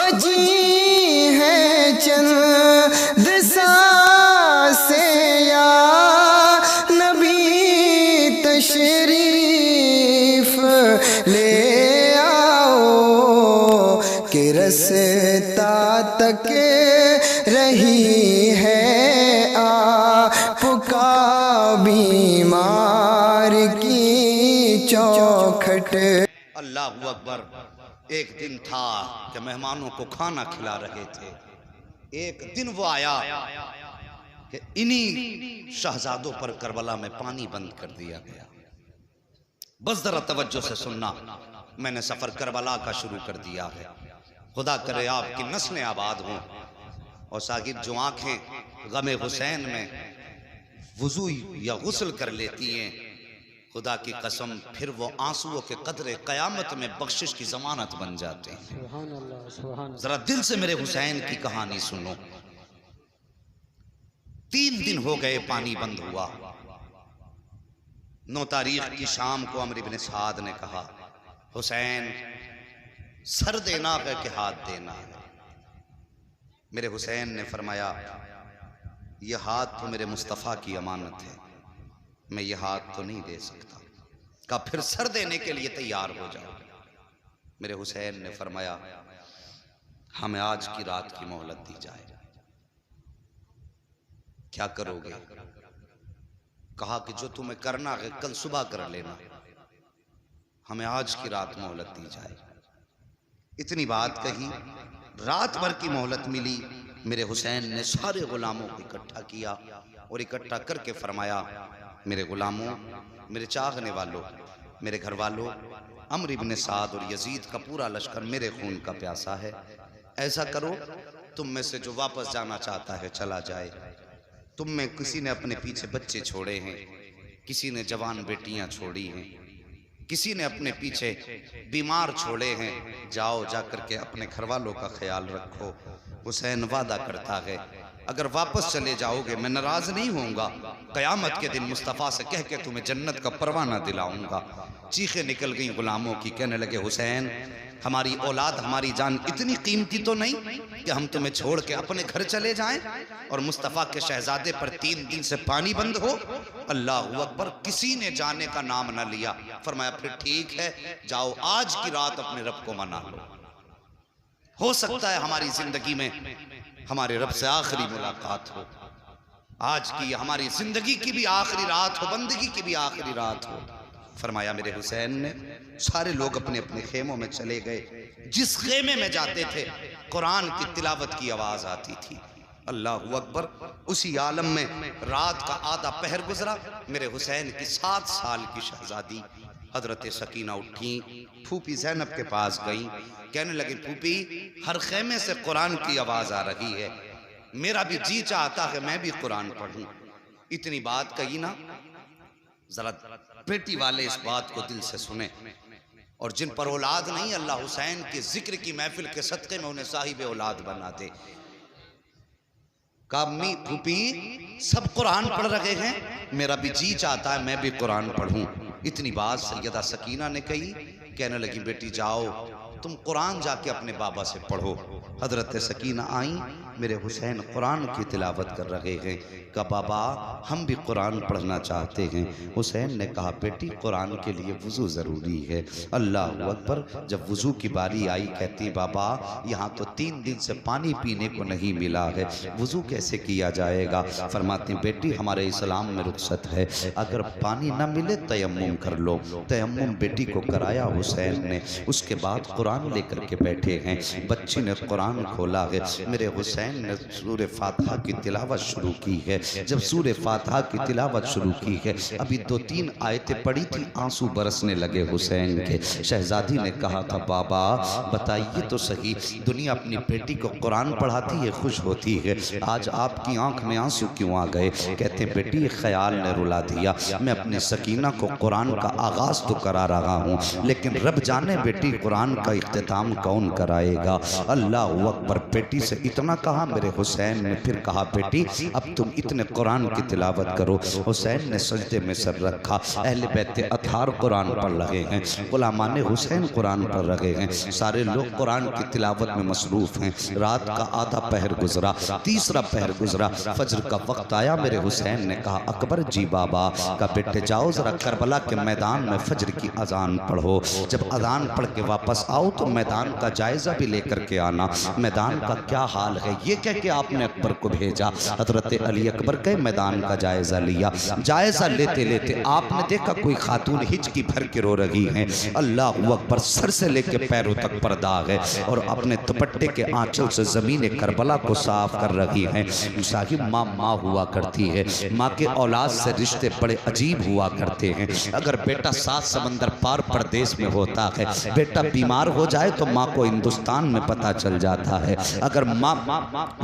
बजी है चंद सांसे या नबी तशरीफ ले आओ कि रस्ता तक रही है आपका बीमार की चौखट। अल्लाहु अकबर। एक दिन था कि मेहमानों को खाना खिला रहे थे। एक दिन वो आया कि इन्हीं शहजादों पर करबला में पानी बंद कर दिया गया। बस जरा तवज्जो से सुनना, मैंने सफर करबला का शुरू कर दिया है। खुदा करे आपकी नस्लें आबाद हों और साहिब जो आंखें गमे हुसैन में वुजू या गुस्ल कर लेती हैं, खुदा की कसम फिर वो आंसुओं के कतरे कयामत में बख्शिश की जमानत बन जाते हैं। जरा दिल से मेरे हुसैन की कहानी सुनो। 3 दिन हो गए पानी बंद हुआ। 9 तारीख की शाम को अमर इब्न साद ने कहा, हुसैन सर देना है कि हाथ देना है? मेरे हुसैन ने फरमाया, यह हाथ तो मेरे मुस्तफ़ा की अमानत है, मैं ये हाथ तो नहीं दे सकता। कहा फिर सर देने के लिए तैयार हो जाओ। मेरे हुसैन ने फरमाया, हमें आज की रात की मोहलत दी जाए। क्या करोगे? कहा कि जो तुम्हें करना है कल सुबह कर लेना, हमें आज की रात मोहलत दी जाए। इतनी बात कही, रात भर की मोहलत मिली। मेरे हुसैन ने सारे गुलामों को इकट्ठा किया और इकट्ठा करके फरमाया, मेरे गुलामों, मेरे चाहने वालों, मेरे घर वालों, अमर इब्न साद और यजीद का पूरा लश्कर मेरे खून का प्यासा है। ऐसा करो, तुम में से जो वापस जाना चाहता है चला जाए। तुम में किसी ने अपने पीछे बच्चे छोड़े हैं, किसी ने जवान बेटियां छोड़ी हैं, किसी ने अपने पीछे बीमार छोड़े हैं। जाओ, जाकर के अपने घर वालों का ख्याल रखो। हुसैन वादा करता है, अगर वापस चले जाओगे मैं नाराज नहीं होऊंगा। कयामत के दिन मुस्तफ़ा से कह के तुम्हें जन्नत का परवाना दिलाऊंगा। चीखें निकल गई गुलामों की, कहने लगे, हुसैन हमारी औलाद, हमारी जान इतनी कीमती तो नहीं कि हम तुम्हें छोड़ के अपने घर चले जाएं और मुस्तफ़ा के शहजादे पर 3 दिन से पानी बंद हो। अल्लाहु अकबर। किसी ने जाने का नाम न लिया। फरमाया फिर ठीक है, जाओ आज की रात अपने रब को मना लो। हो सकता है हमारी जिंदगी में हमारे रब से आखिरी मुलाकात हो। आज की हमारी जिंदगी की भी आखिरी रात हो, बंदगी की भी आखिरी रात हो। फरमाया मेरे हुसैन ने, सारे लोग अपने अपने खेमों में चले गए। जिस खेमे में जाते थे कुरान की तिलावत की आवाज आती थी। अल्लाहु अकबर। उसी आलम में रात का आधा पहर गुजरा। मेरे हुसैन की 7 साल की शहजादी हजरत सकीना उठी, फूफी ज़ैनब के पास गई, कहने लगी, फूफी हर खेमे से कुरान की आवाज आ रही है, मेरा भी जी चाहता है मैं भी कुरान पढ़ूं। इतनी बात कही ना, जरा बेटी वाले इस बात को दिल से सुने। और जिन पर औलाद नहीं, अल्लाह हुसैन के जिक्र की महफिल के सदक़े में उन्हें साहिब औलाद बना दे। कामी फूफी सब कुरान पढ़ रहे हैं, मेरा भी जी चाहता है मैं भी कुरान पढ़ूं। इतनी बात सैयदा सकीना ने कही। कहने लगी, बेटी जाओ तुम कुरान जाके अपने बाबा से पढ़ो। हजरत सकीना आई, मेरे हुसैन कुरान की तिलावत कर रहे हैं। कहा बाबा हम भी कुरान पढ़ना चाहते हैं। हुसैन ने कहा, बेटी कुरान के लिए वुज़ू ज़रूरी है। अल्लाह अकबर। जब वुज़ू की बारी आई, कहती बाबा यहाँ तो 3 दिन से पानी पीने को नहीं मिला है, वुज़ू कैसे किया जाएगा? फरमाती, बेटी हमारे इस्लाम में रुख्सत है, अगर पानी न मिले तयम्मुम कर लो। तयम्मुम बेटी को कराया हुसैन ने। उसके बाद कुरान लेकर के बैठे हैं। बच्ची ने कुरान खोला है। मेरे हुसैन ने सूरह फातिहा की तिलावत शुरू की है। जब सूरह फातिहा की तिलावत शुरू की है, अभी 2-3 आयतें पढ़ी थी, आंसू बरसने लगे हुसैन के। शहजादी ने कहा था, बाबा बताइए तो सही, दुनिया अपनी बेटी को कुरान पढ़ाती है, खुश होती है, आज आपकी आंख में आंसू क्यों आ गए? कहते बेटी ख्याल ने रुला दिया, मैं अपनी सकीना को कुरान का आगाज तो करा रहा हूँ, लेकिन रब जाने बेटी कुरान का इख्तिताम कौन कराएगा? अल्लाह अकबर। बेटी से इतना कहा कहा मेरे हुसैन ने फिर कहा बेटी अब तुम इतने कुरान की तिलावत करो। हुसैन ने सजदे में सर रखा। अहले बैत अतार कुरान पढ़ रहे हैं, गुलामान हुसैन कुरान पढ़ रहे हैं, सारे लोग कुरान की तिलावत में मसरूफ हैं। रात का आधा पहर गुजरा, तीसरा पहर गुजरा, फजर का वक्त आया। मेरे हुसैन ने कहा अकबर जी बाबा का बेटे जाओ जरा करबला के मैदान में फजर की अजान पढ़ो। जब अजान पढ़ के वापस आओ तो मैदान का जायजा भी लेकर के आना, मैदान का क्या हाल है। ये कह के आपने अकबर को भेजा। हजरत अली अकबर के मैदान का जायजा लिया। जायजा लेते लेते आपने देखा कोई खातून हिचकी भर के रो रही हैं। अल्लाह अकबर, सर से लेके पैरों तक पर्दा है और अपने दुपट्टे के आंचल से जमीन करबला को साफ कर रही हैं। साहिब माँ माँ हुआ करती है, माँ के औलाद से रिश्ते बड़े अजीब हुआ करते हैं। अगर बेटा 7 समंदर पार प्रदेश में होता है, बेटा बीमार हो जाए तो माँ को हिंदुस्तान में पता चल जाता है। अगर माँ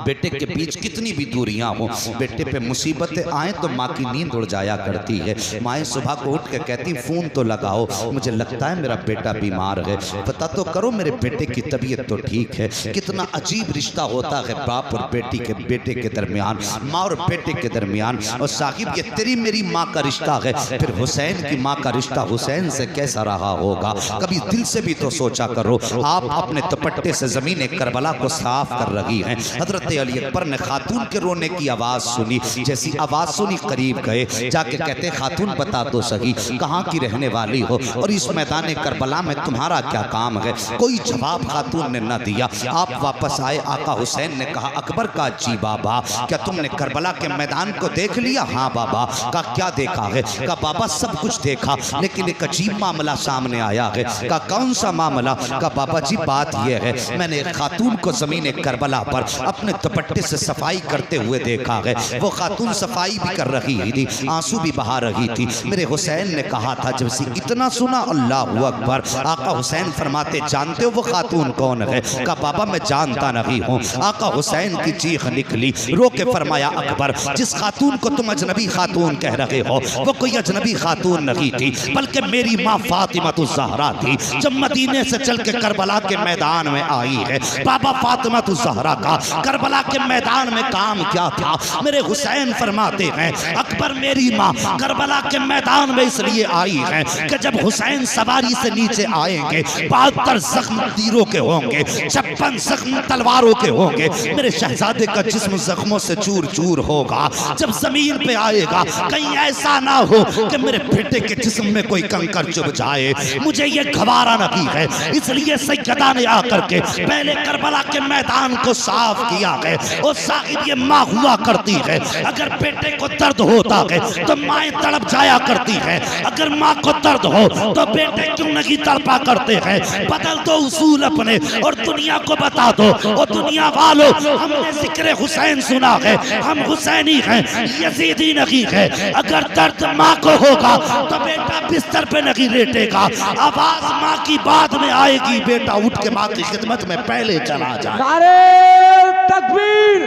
बेटे के बीच कितनी भी दूरियां हो, बेटे पे मुसीबतें आए तो माँ की नींद उड़ जाया करती है। माएँ सुबह को उठ के कहती फोन तो लगाओ, मुझे लगता है मेरा बेटा बीमार है, पता तो करो मेरे बेटे की तबीयत तो ठीक है। कितना अजीब रिश्ता होता है बाप और बेटे के दरमियान, माँ और बेटे के दरमियान। और साहिब ये तेरी मेरी माँ का रिश्ता है, फिर हुसैन की माँ का रिश्ता हुसैन से कैसा रहा होगा। कभी दिल से भी तो सोचा करो। आप अपने दुपट्टे से जमीन करबला को साफ कर रही हैं। हजरत अली अकबर ने खातून के रोने की आवाज सुनी। जैसी आवाज सुनी करीब गए, जाके कहते खातून बता दो सही कहाँ की रहने वाली हो और इस मैदान करबला में तुम्हारा क्या काम है। कोई जवाब खातून ने न दिया। आप वापस आए। आका हुसैन ने कहा अकबर का जी बाबा क्या तुमने करबला के मैदान को देख लिया। हाँ बाबा। का क्या देखा है। का बाबा सब कुछ देखा, लेकिन एक अजीब मामला सामने आया है। का कौन सा मामला। का बाबा जी बात यह है मैंने एक खातून को जमीन करबला पर अपने दुपट्टे से सफाई करते हुए देखा है। वो खातून सफाई भी कर रही थी, आंसू भी बहा रही थी। मेरे हुसैन ने कहा था जब से इतना सुना अल्लाह अकबर। आका हुसैन फरमाते जानते हो वो खातून कौन है। का बाबा मैं जानता नहीं हूँ। आका हुसैन की चीख निकली, रो के फरमाया अकबर जिस खातून को तुम अजनबी खातून कह रहे हो वो कोई अजनबी खातून नहीं थी, बल्कि मेरी माँ फातिमा तो ज़हरा थी। जब मदीने से चल के करबला के मैदान में आई है, बाबा फातिमा तो ज़हरा का करबला के मैदान में काम क्या था। मेरे हुसैन फरमाते हैं अकबर मेरी माँ करबला के मैदान में इसलिए आई है कि जब हुसैन सवारी से नीचे आएंगे 72 जख्म तीरों के होंगे, 56 जख्म तलवारों के होंगे। मेरे शहजादे का जिस्म जख्मों से चूर चूर होगा। जब जमीन पे आएगा कहीं ऐसा ना हो कि मेरे बेटे के जिस्म में कोई कंकर चुभ जाए। मुझे ये गवारा नहीं है, इसलिए सैयदा ने आकर के पहले करबला के मैदान को साफ किया है। और साहिब ये माँ हुआ करती है, अगर बेटे को दर्द होता है तो माएँ तड़प जाया करती है। अगर माँ को दर्द हो तो बेटे क्यों नहीं तड़पा करते हैं। बदल दो उसूल अपने और दुनिया को बता दो। और दुनिया वालों हमने जिक्र हुसैन सुना है, हम हुसैनी हैं, यजीदी नहीं है। अगर दर्द माँ को होगा तो बेटा बिस्तर पे नहीं लेटेगा, आवाज माँ की बाद में आएगी। बेटा उठ के माँ की खिदमत में पहले चला जाए। नारे तकबीर,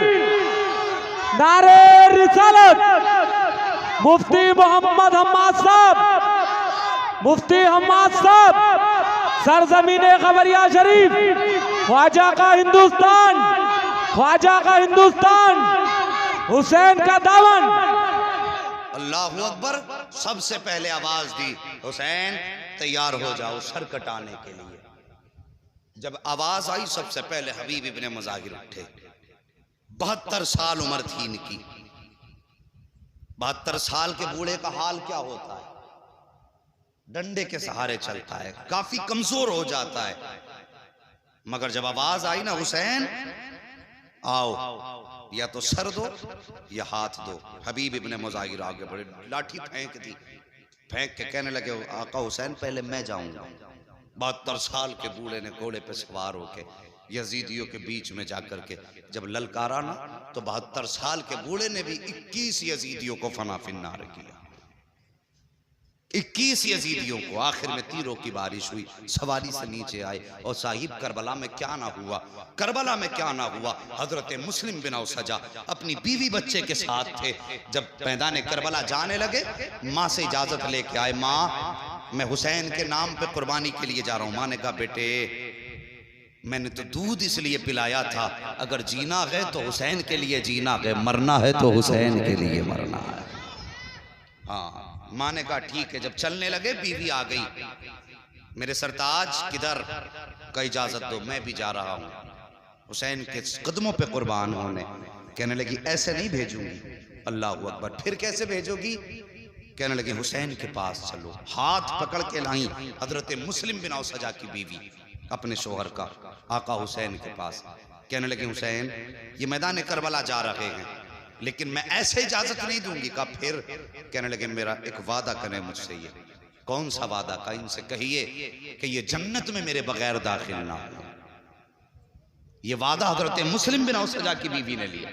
नारे रिसालत। मुफ्ती मोहम्मद हम्माद साहब, मुफ्ती हम्माद साहब, सरजमीने खबरिया शरीफ, ख्वाजा का हिंदुस्तान, ख्वाजा का हिंदुस्तान, हुसैन का दामन। अल्लाहु अकबर। सबसे पहले आवाज दी हुसैन तैयार हो जाओ सर कटाने के लिए। जब आवाज आई सबसे पहले हबीब इब्ने मुजाहिर उठे। 72 साल उम्र थी इनकी। 72 साल के बूढ़े का हाल क्या होता है। डंडे के सहारे चलता है, काफी कमजोर हो जाता है। मगर जब आवाज आई ना हुसैन आओ, या तो सर दो या हाथ दो। हबीब इब्ने मुजाहिर आगे बढ़े, लाठी फेंक दी। फेंक के कहने लगे आका हुसैन पहले मैं जाऊंगा। 72 साल के बूढ़े ने घोड़े पे सवार होके यजीदियों के बीच में जाकर के जब ललकारा ना तो 72 साल के बूढ़े ने भी 21 यजीदियों को फना फिन्नार किया। 21 यजीदियों को। आखिर में तीरों की बारिश हुई, सवारी से नीचे आए। और साहिब करबला में क्या ना हुआ, करबला में क्या ना हुआ। हजरत मुस्लिम बिन औसजा अपनी बीवी बच्चे के साथ थे। जब मैदान करबला जाने लगे माँ से इजाजत लेके आए। माँ मैं हुसैन के नाम पे कुर्बानी के लिए जा रहा हूँ। माँ ने कहा बेटे मैंने तो दूध इसलिए पिलाया था, अगर जीना है तो हुसैन के लिए जीना है, मरना है तो हुसैन के लिए मरना है। हाँ, माँ ने कहा ठीक है। जब चलने लगे बीवी आ गई, मेरे सरताज किधर, का इजाजत दो मैं भी जा रहा हूँ हुसैन के कदमों पे कुर्बान होने। कहने लगी ऐसे नहीं भेजूंगी। अल्लाह अकबर, फिर कैसे भेजोगी? कहने लगी हुसैन के पास चलो। हाथ पकड़ के लाई हजरत मुस्लिम बिन औसजा की बीवी अपने शोहर का, आका हुसैन के पास। कहने लगी हुसैन ये मैदान करबला जा रहे हैं, लेकिन मैं ऐसे इजाजत नहीं दूंगी। कहा फिर? कहने लगे मेरा एक वादा करें मुझसे। ये कौन सा वादा? का इनसे कहिए कि ये जन्नत में मेरे बगैर दाखिल ना हो। ये वादा हजरत मुस्लिम बिन औसजा की बीवी ने लिया।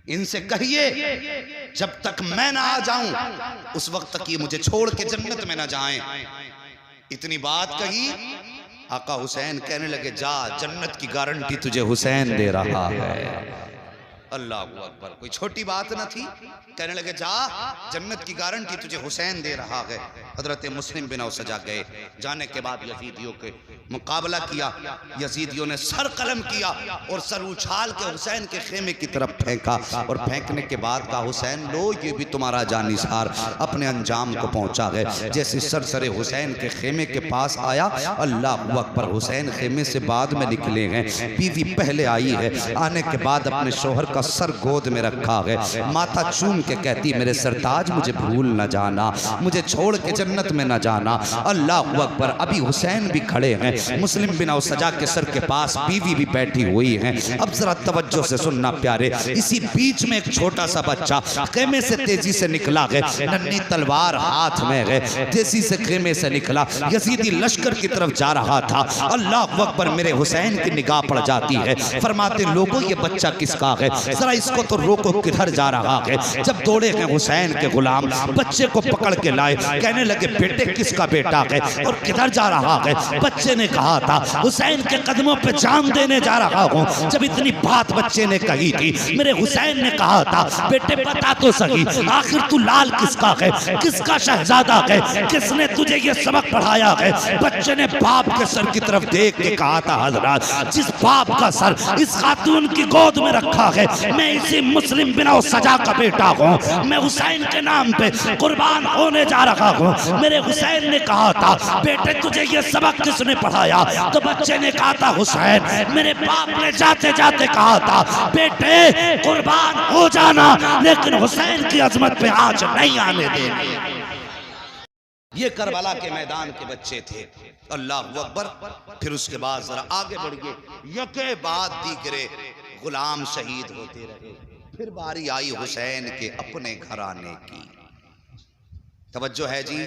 इनसे कहिए जब तक मैं ना आ जाऊं उस वक्त तक ये मुझे छोड़ के जन्नत में ना जाएं। इतनी बात कही, आका हुसैन कहने लगे जा, जन्नत की गारंटी तुझे हुसैन दे रहा है। अल्लाह अकबर, कोई छोटी बात न थी। कहने लगे जा, जन्नत की गारंटी तुझे हुसैन दे रहा है। हजरत मुस्लिम बिन औसजा गए। जाने के बाद यजीदियों के मुकाबला किया। यजीदियों ने सर कलम किया और सर उछाल के हुसैन के खेमे की तरफ फेंका, और फेंकने के बाद कहा हुसैन लो ये भी तुम्हारा जानिसार अपने अंजाम को पहुंचा है। जैसे सर सरे हुसैन के खेमे के पास आया, अल्लाह अकबर, हुसैन खेमे से बाद में निकले हैं। बीवी पहले आई है। आने के बाद अपने शोहर का सर गोद में रखा है। माथा चूम के कहती मेरे सरताज मुझे भूल न जाना, मुझे छोड़ के जन्नत में न जाना। अल्लाह अकबर। अभी हुसैन भी खड़े हैं, मुस्लिम बिन औसजा के सर के पास बीवी भी बैठी हुई है। अब जरा तवज्जो से सुनना प्यारे। इसी बीच में एक छोटा सा बच्चा खेमे से तेजी से निकला है, नन्ही तलवार हाथ में है, तेजी से खेमे से निकला, यजीदी लश्कर की तरफ जा रहा था। अल्लाह अकबर, मेरे हुसैन की निगाह पड़ जाती है। फरमाते लोगों ये बच्चा किसका है, जरा इसको तो रोको, किधर जा रहा है। जब दौड़े हैं हुसैन के गुलाम, बच्चे को पकड़ के लाए। कहने लगे बेटे किसका बेटा है और किधर जा रहा है? बच्चे ने कहा था हुसैन के कदमों पे जान देने जा रहा हूँ। जब इतनी बात बच्चे ने कही थी, मेरे हुसैन ने कहा था बेटे बता तो सही, आखिर तू लाल किसका है, किसका शहजादा है, किसने तुझे ये सबक पढ़ाया है? बच्चे ने बाप के सर की तरफ देख के कहा था हजरत जिस बाप का सर इस खातून की गोद में रखा है, मैं इसी मुस्लिम बिन औसजा का बेटा हूँ, मैं हुसैन के नाम पे कुर्बान होने जा रहा हूँ। मेरे हुसैन ने कहा था बेटे तुझे ये सबक किसने पढ़ाया? तो बच्चे ने कहा था हुसैन, मेरे बाप ने जाते जाते कहा था बेटे कुर्बान हो जाना, लेकिन हुसैन की अजमत पे आज नहीं आने देंगे। ये करबला के मैदान के बच्चे थे। अल्लाह अकबर। फिर उसके बाद जरा आगे बढ़िए, यके बाद दीगरे गुलाम शहीद होते रहे। फिर बारी आई हुसैन के अपने घराने की। तवज्जो है जी,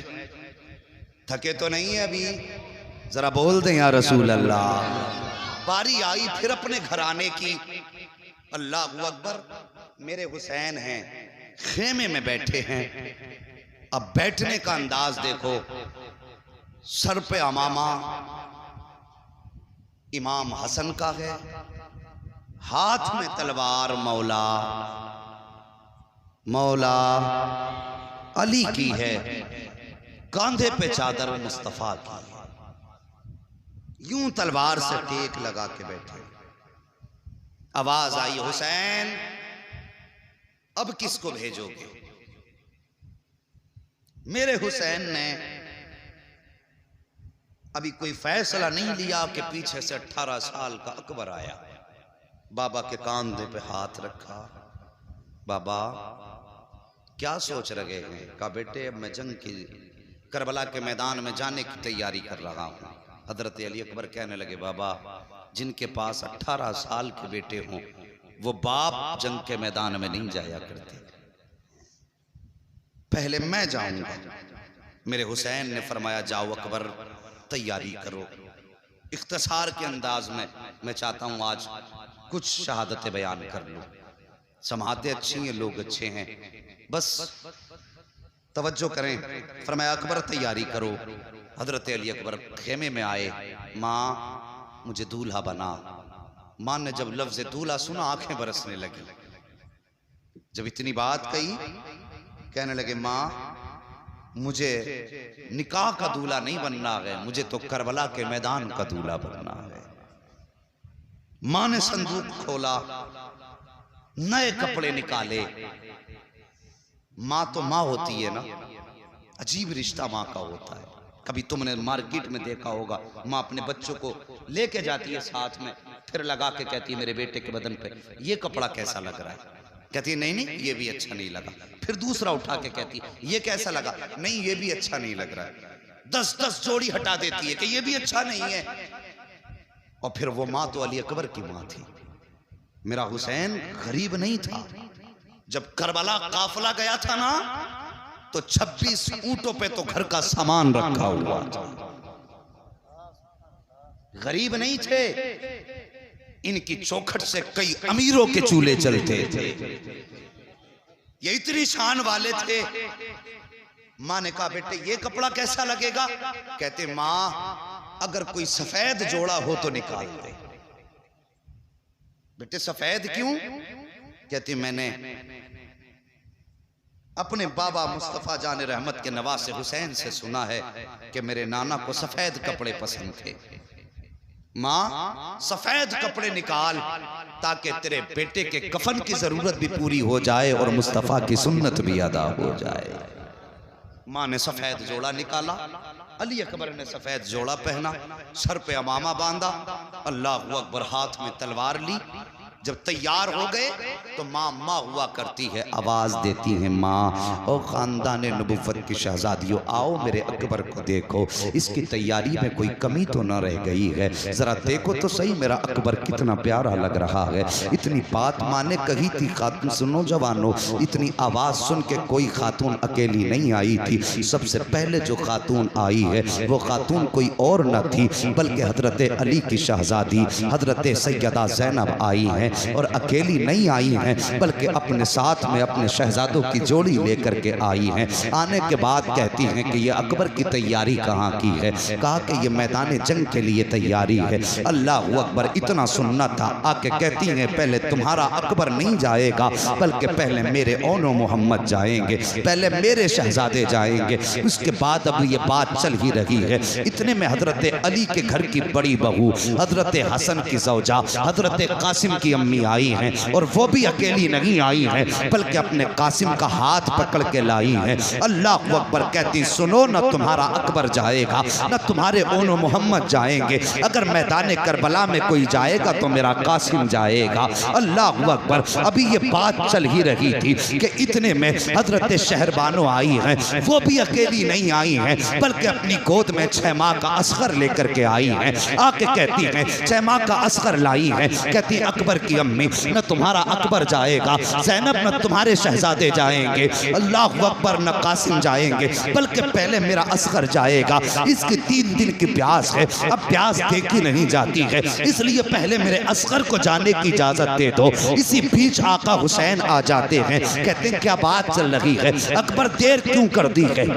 थके तो नहीं है अभी? जरा बोल दें या रसूल अल्लाह। बारी आई फिर अपने घराने की। अल्लाह अकबर। मेरे हुसैन हैं, खेमे में बैठे हैं। अब बैठने का अंदाज देखो, सर पे अमामा इमाम हसन का है, हाथ में तलवार मौला मौला अली की है, कांधे पे चादर मुस्तफा की। यूं तलवार से टेक लगा के बैठे। आवाज आई हुसैन अब किसको भेजोगे? मेरे हुसैन ने अभी कोई फैसला नहीं लिया कि पीछे से 18 साल का अकबर आया। बाबा के कांधे पे हाथ रखा। बाबा क्या सोच रहे हैं? कहा बेटे अब मैं जंग की करबला के मैदान में जाने की तैयारी कर रहा हूँ। हजरत अली अकबर कहने लगे बाबा जिनके पास 18 साल के बेटे हों वो बाप जंग के मैदान में नहीं जाया करते, पहले मैं जाऊंगा। मेरे हुसैन ने फरमाया जाओ अकबर तैयारी करो। इख्तिसार के अंदाज में मैं चाहता हूं आज कुछ शहादतें बयान कर लूं। समातें अच्छी हैं, लोग अच्छे हैं, बस तवज्जो करें। फरमाया अकबर तैयारी करो। हजरत अली अकबर खेमे में आए। माँ मुझे दूल्हा बना। माँ ने जब लफ्ज़ दूल्हा सुना आंखें बरसने लगी। जब इतनी बात कही कहने लगे माँ मुझे निकाह का दूल्हा नहीं बनना है, मुझे तो करबला के मैदान का दूल्हा बनना है। मां ने संदूक खोला, नए कपड़े निकाले। मां तो मां होती है ना, अजीब रिश्ता मां का होता है। कभी तुमने मार्केट में देखा होगा, मां अपने बच्चों को लेके जाती है साथ में, फिर लगा के कहती है मेरे बेटे के बदन पे ये कपड़ा कैसा लग रहा है, कहती है नहीं नहीं ये भी अच्छा नहीं लगा। फिर दूसरा उठा के कहती है ये कैसा लगा, नहीं ये भी अच्छा नहीं लग रहा है। 10-10 जोड़ी हटा देती है कि ये भी अच्छा नहीं है। और फिर वो मां तो अली अकबर की मां थी। मेरा हुसैन गरीब नहीं था। जब करबला काफिला गया था ना, तो 26 ऊंटों पे तो घर का सामान रखा हुआ था। गरीब नहीं थे। इनकी चौखट से कई अमीरों के चूल्हे चलते थे। ये इतनी शान वाले थे। मां ने कहा बेटे ये कपड़ा कैसा लगेगा, कहते मां अगर कोई सफेद जोड़ा हो तो निकाल दे। बेटे सफेद क्यों, कहती मैंने अपने बाबा मुस्तफा जान रहमत के नवासे हुसैन से सुना है कि मेरे नाना को सफेद कपड़े पसंद थे। मां सफेद कपड़े निकाल ताकि तेरे बेटे के कफन की जरूरत भी पूरी हो जाए और मुस्तफा की सुन्नत भी अदा हो जाए। मां ने सफेद जोड़ा निकाला, अली अकबर ने सफेद जोड़ा पहना, सर पे अमामा बांधा, अल्लाहु अकबर, हाथ में तलवार ली। जब तैयार हो गए तो माँ माँ हुआ करती है, आवाज देती है माँ और खानदान नबुव्वत की शहजादियों आओ मेरे अकबर को देखो, इसकी तैयारी में कोई कमी तो न रह गई है, जरा देखो तो सही मेरा अकबर कितना प्यारा लग रहा है। इतनी बात माँ ने कही थी। खातून सुनो जवानों, इतनी आवाज सुन के कोई खातून अकेली नहीं आई थी। सबसे पहले जो खातून आई है वो खातून कोई और न थी बल्कि हजरत अली की शहजादी हजरत सैयदा ज़ैनब आई हैं। और अकेली नहीं आई हैं बल्कि अपने साथ में अपने शहजादों की जोड़ी लेकर के आई हैं। आने के बाद कहती हैं कि ये अकबर की तैयारी कहाँ की है, कहा कि ये मैदान जंग के लिए तैयारी है। अल्लाह अकबर, इतना सुनना था। आके कहती हैं पहले तुम्हारा अकबर नहीं जाएगा बल्कि पहले मेरे ओनो मोहम्मद जाएंगे, पहले मेरे शहजादे जाएंगे, उसके बाद अब ये बात चल ही रही है। इतने में हजरत अली के घर की बड़ी बहू हजरत हसन की ज़ौजा हजरत कासिम की अम्मी आई हैं और वो भी अकेली नहीं आई हैं बल्कि अपने कासिम का हाथ पकड़ के लाई हैं। अल्लाह अकबर, कहती सुनो न तुम्हारा अकबर जाएगा न तुम्हारे ओनो मोहम्मद जाएंगे, अगर मैदान करबला में कोई जाएगा तो मेरा कासिम जाएगा। अल्लाह अकबर, अभी ये बात चल ही रही थी कि इतने में हजरत शहरबानो आई हैं, वो भी अकेली नहीं आई हैं बल्कि अपनी गोद में 6 माह का असगर लेकर के आई हैं। आके कहती हैं 6 माह का असगर लाई हैं, कहती अकबर की अम्मी न तुम्हारा अकबर जाएगा, ज़ैनब न तुम्हारे शहजादे जाएंगे, अल्लाह अकबर न कासिम जाएंगे बल्कि पहले मेरा असगर जाएगा। इसकी 3 दिन की प्यास है, अब प्यास देखी नहीं जाती है, इसलिए पहले मेरे असगर को जाने की इजाजत दे दो। इसी बीच आका हुसैन आ जाते हैं, कहते हैं क्या बात चल रही है, अकबर देर क्यों कर दी है,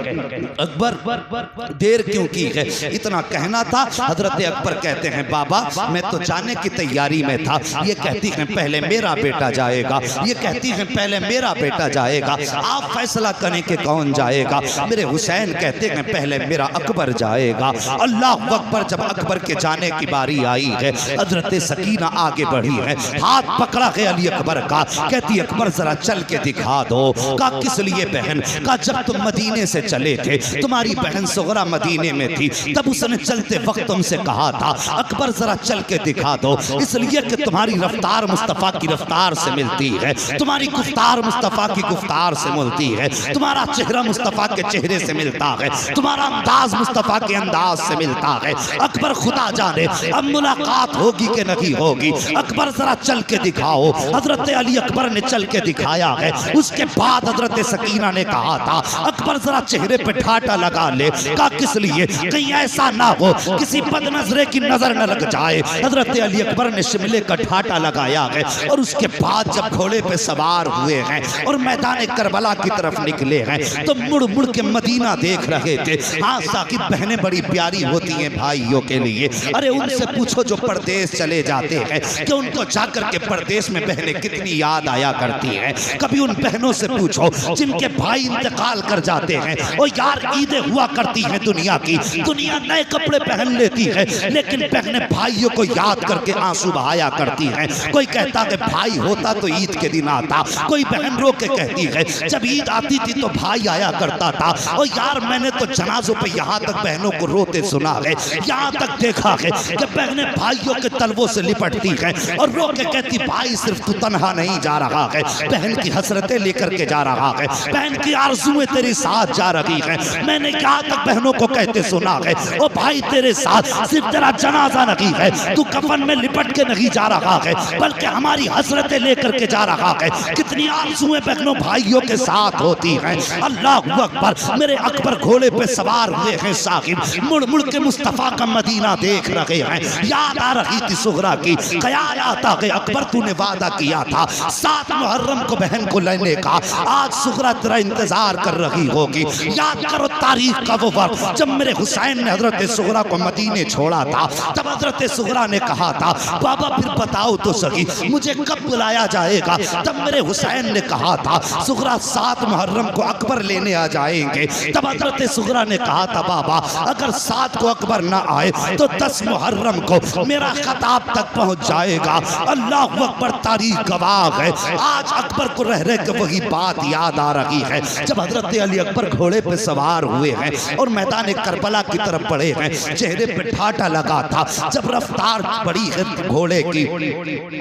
अकबर देर क्यों की है। इतना कहना था। हजरत अकबर कहते हैं बाबा मैं तो जाने की तैयारी में था। ये कहती हैं पहले मेरा बेटा जाएगा, ये कहती हैं पहले मेरा बेटा जाएगा, आप फैसला करें कि कौन जाएगा। मेरे हुसैन कहते हैं पहले मेरा अकबर जाएगा। अल्लाह अकबर, जब अकबर के जाने की बारी आई है हजरत सकीना आगे बढ़ी है, हाथ पकड़ा है अली अकबर का, कहती अकबर जरा चल के दिखा दो। का किस लिए बहन, का जब तुम मदीने से चले थे तुम्हारी बहन सुगरा मदीने में थी, तब उसने चलते वक्त तुमसे कहा था अकबर जरा चल के दिखा दो, इसलिए कि तुम्हारी रफ्तार मुस्तफ़ा की रफ्तार से मिलती है, तुम्हारी गुफ्तार मुस्तफ़ा की गुफ्तार से मिलती है, तुम्हारा चेहरा मुस्तफ़ा के चेहरे से मिलता है, तुम्हारा अंदाज मुस्तफ़ा के अंदाज से मिलता है। अकबर खुदा जाने अब मुलाकात होगी कि नहीं होगी, अकबर जरा चल के दिखाओ। हजरत अली अकबर ने चल के दिखाया है। उसके बाद हजरत सकीना ने कहा था अकबर जरा चेहरे पे ठाटा लगा ले। का किस लिए, कहीं ऐसा ना हो किसी बदनजरे की नजर न लग जाए। हजरत अली अकबर ने शिमले का ठाटा लगा लगाया है और उसके बाद जब घोड़े पे सवार हुए हैं और मैदान करबला की तरफ निकले हैं तो मुड़ मुड़ के मदीना देख रहे थे। हाँ साकिब, बहनें बड़ी प्यारी होती हैं भाइयों के लिए। अरे उनसे पूछो जो परदेश चले जाते हैं कि उनको जाकर के परदेश में बहनें कितनी याद आया करती हैं। कभी उन बहनों से पूछो जिनके भाई इंतकाल कर जाते हैं। और यार ईदें हुआ करती हैं दुनिया की, दुनिया नए कपड़े पहन लेती है लेकिन बहनें भाइयों को याद करके आंसू बहाया करती हैं। कोई कहता है भाई होता तो ईद के दिन आता, कोई बहन रो के कहती है जब ईद आती थी तो भाई आया करता था। और यार मैंने तो जनाजों पे यहाँ तक बहनों को रोते सुना है, यहाँ तक देखा है कि बहनें भाइयों के तलवों से लिपटती हैं और रो के कहती भाई सिर्फ तू तन्हा नहीं जा रहा है, बहन की हसरतें लेकर के जा रहा है, बहन की आरज़ुएं तेरे साथ जा रही हैं। मैंने यहाँ तक बहनों को कहते सुना है ओ भाई तेरे साथ सिर्फ तेरा जनाजा नहीं है, तू कफन में लिपट के नहीं जा रहा है बल्कि हमारी हसरतें लेकर के जा रहा है। कितनी आरज़ुएं बहनों भाइयों के साथ होती हैं। अल्लाह अकबर, मेरे अकबर घोड़े पे सवार हुए हैं साहिब, मुड़ मुड़ के मुस्तफ़ा का मदीना देख रहे हैं। याद आ रही थी सुगरा की, ख्याल आता है अकबर तूने वादा किया था 7 मुहर्रम को बहन को लेने का, आज सुगरा तेरा इंतजार कर रही होगी। याद करो तारीख का वो वक्त जब मेरे हुसैन ने हजरत सुगरा को मदीने छोड़ा था। तब हजरत सुगरा ने कहा था बाबा फिर बताओ तो सही मुझे कब बुलाया जाएगा। तब मेरे हुसैन ने कहा था सुगरा 7 मुहर्रम को अकबर लेने आ जाएंगे। तब हजरत सुगरा ने कहा था बाबा अगर 7 को अकबर ना आए तो 10 मुहर्रम को मेरा खताब तक पहुंच जाएगा। अल्लाह अकबर, तारीख गवाह है। आज अकबर को रह रह के वही बात याद आ रही है जब हजरत अली अकबर घोड़े पे सवार हुए हैं और मैदान करबला की तरफ बढ़े हैं। चेहरे पे ठाटा लगा था, जब रफ्तार बढ़ी है घोड़े की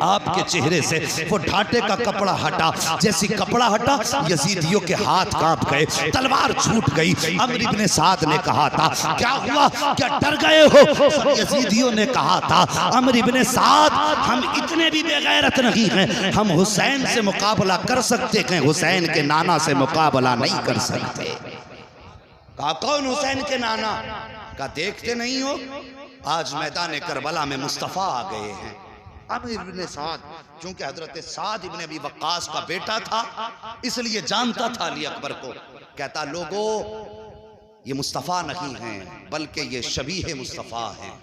आपके चेहरे से वो ठाटे का कपड़ा हटा। जैसी कपड़ा हटा यजीदियों के हाथ कांप गए, तलवार छूट गई। अमर इब्ने साद ने कहा था क्या हुआ, क्या डर गए हो? यजीदियों ने कहा था अमर इब्ने साद हम इतने भी बेगैरत नहीं हैं, हम हुसैन से मुकाबला कर सकते हैं, हुसैन के नाना से मुकाबला नहीं कर सकते। कहा कौन हुसैन के नाना? का देखते नहीं हो आज मैदान करबला में मुस्तफ़ा आ गए हैं। अमर इब्ने साद चूंकि हजरत साद इब्ने अबी वक्कास का बेटा था इसलिए जानता था अली अकबर को। कहता लोगो ये मुस्तफ़ा नहीं हैं बल्कि ये शबीह मुस्तफ़ा हैं,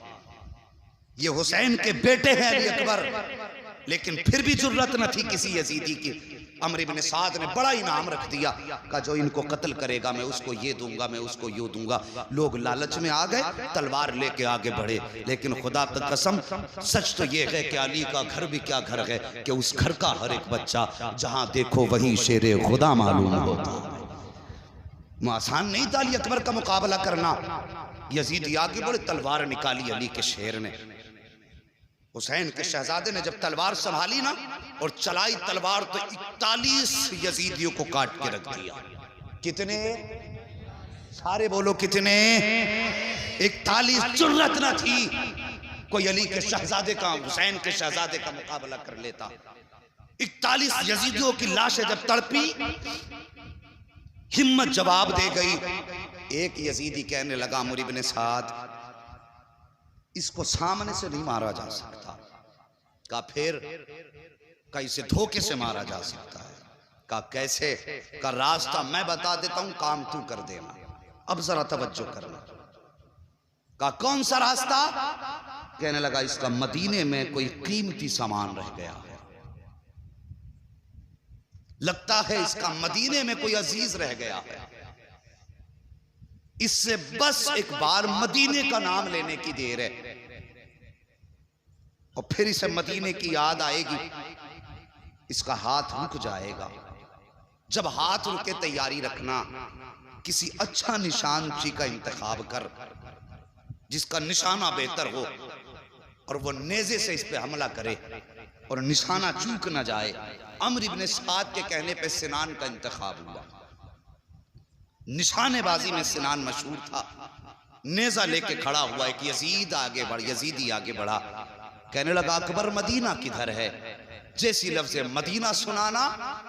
ये हुसैन के बेटे हैं अली अकबर। लेकिन फिर भी जुर्रत न थी किसी यजीदी की। अमर इब्ने साद ने बड़ा इनाम रख दिया, कहा जो इनको कत्ल करेगा मैं उसको ये दूंगा, मैं उसको ये दूंगा। लोग लालच में आ गए, तलवार लेके आगे बढ़े। लेकिन खुदा की कसम सच तो ये है कि अली का घर भी क्या घर है कि उस घर का हर एक बच्चा जहां देखो वही शेरे खुदा मालूम होता। आसान नहीं था अली अकबर का मुकाबला करना। यजीदी आगे बढ़े, तलवार निकाली अली के शेर ने। हुसैन के शहजादे ने जब तलवार संभाली ना और चलाई तलवार तो 41 यजीदियों को काट के रख दिया। कितने? सारे बोलो कितने? 41। जुर्रत न थी कोई अली के शहजादे का, हुसैन के शहजादे का मुकाबला कर लेता। 41 यजीदियों की लाशें जब तड़पी, हिम्मत जवाब दे गई। एक यजीदी कहने लगा अमर इब्ने साद इसको सामने से नहीं मारा जा सकता। का फिर का इसे धोखे से मारा जा सकता है। का कैसे? का रास्ता मैं बता देता हूं, काम तू कर देना। अब जरा तवज्जो करना। का कौन सा रास्ता? कहने लगा इसका मदीने में कोई कीमती सामान रह गया है, लगता है इसका मदीने में कोई अजीज रह गया है, इससे बस एक बार मदीने का नाम लेने की देर है और फिर इसे मदीने की याद आएगी, इसका हाथ रुक जाएगा। जब हाथ रुके तैयारी रखना, किसी अच्छा निशानची का इंतखाब कर जिसका निशाना बेहतर हो और वो नेज़े से इस पे हमला करे और निशाना चूक ना जाए। अमर इब्ने साद के कहने पे सिनान का इंतखाब हुआ। निशानेबाजी में सिनान मशहूर था। नेजा लेके खड़ा हुआ, एक यजीद आगे बढ़, यजीदी आगे बढ़ा। कहने लगा अकबर मदीना किधर है? जैसी लफ्ज़ मदीना सुनाना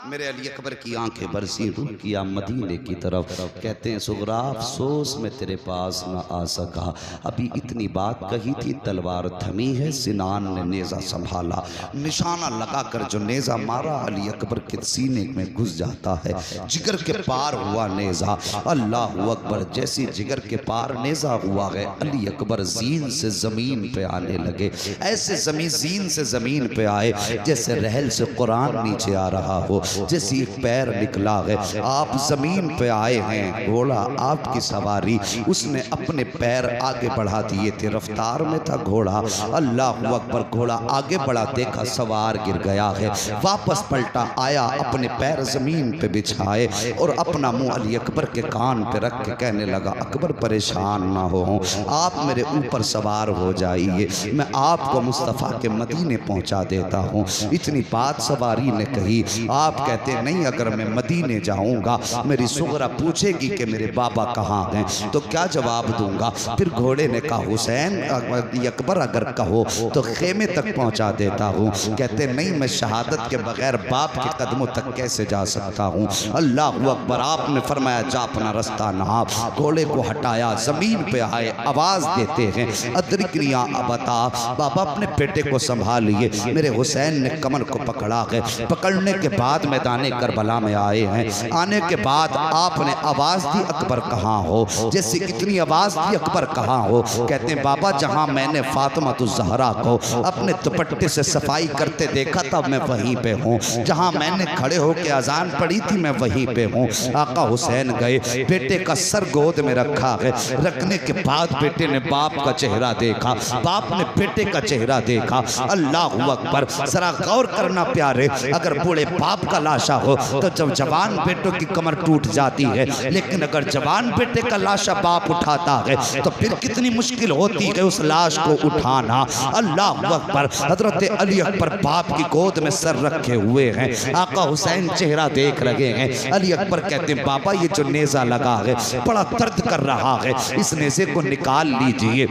मेरे अली अकबर की आंखें बरसी, रुक किया मदीने की तरफ। कहते हैं सुगरा अफसोस में तेरे पास न आ सका, अभी इतनी बात कही थी, तलवार थमी है, सिनान ने नेज़ा संभाला, निशाना लगाकर जो नेज़ा मारा अली अकबर के सीने में घुस जाता है, जिगर के पार हुआ नेज़ा। अल्लाह अकबर, जैसी जिगर के पार नेज़ा हुआ है, अली अकबर जीन से ज़मीन पे आने लगे। ऐसे जीन से ज़मीन पे आए जैसे रहल से कुरान नीचे आ रहा हो, जैसे एक पैर निकला है। आप जमीन पे आए हैं, घोड़ा आपकी सवारी, उसने अपने पैर आगे बढ़ा दिए थे, रफ्तार में था घोड़ा। अल्लाह अकबर, घोड़ा आगे बढ़ा, देखा सवार गिर गया है, वापस पलटा, आया, अपने पैर जमीन पे बिछाए और अपना मुंह अली अकबर के कान पे रख के कहने लगा, अकबर परेशान ना हो, आप मेरे ऊपर सवार हो जाइए, मैं आपको मुस्तफ़ा के मदीने पहुंचा देता हूँ। इतनी बात सवारी ने कही। आप कहते नहीं, अगर मैं मदीने जाऊंगा मेरी सुगरा पूछेगी कि मेरे बाबा कहाँ हैं, तो क्या जवाब दूंगा। फिर घोड़े ने कहा, हुसैन अकबर अगर कहो तो खेमे तक पहुंचा देता हूँ। कहते नहीं, मैं शहादत के बगैर बाप के कदमों तक कैसे जा सकता हूँ। अल्लाह अकबर, आपने फरमाया जा अपना रास्ता नाप। घोड़े को हटाया, जमीन पे आए, आवाज देते हैं, अदरिकनिया अबता, बाबा अपने बेटे को संभालिए। मेरे हुसैन ने कमर को पकड़ा है, पकड़ने के बाद मैदान करबला में आए हैं। आने के बाद आपने आवाज दी, अकबर कहाँ हो। जैसे कितनी आवाज दी, अकबर कहाँ हो। कहते हैं बाबा, जहाँ मैंने फातिमा ज़हरा को अपने दुपट्टे से सफाई करते देखा था मैं वहीं पे हूँ, जहाँ मैंने खड़े होकर अजान पढ़ी थी मैं वहीं पे हूँ। आका हुसैन गए, बेटे का सर गोद में रखा है, रखने के बाद बेटे ने बाप का चेहरा देखा, बाप ने बेटे का चेहरा देखा। अल्लाह अकबर, जरा गौर करना प्यारे, अगर बूढ़े बाप का लाशा हो तो जब जवान बेटों की कमर टूट जाती है, लेकिन अगर जवान बेटे का लाशा बाप उठाता है तो फिर कितनी मुश्किल होती है उस लाश को उठाना। अल्लाह अकबर, हजरत अली अकबर बाप की गोद में सर रखे हुए हैं, आका हुसैन चेहरा देख रहे हैं। अली अकबर कहते हैं बाबा, ये जो नेज़ा लगा है बड़ा दर्द कर रहा है, इस नेज़े को निकाल लीजिए,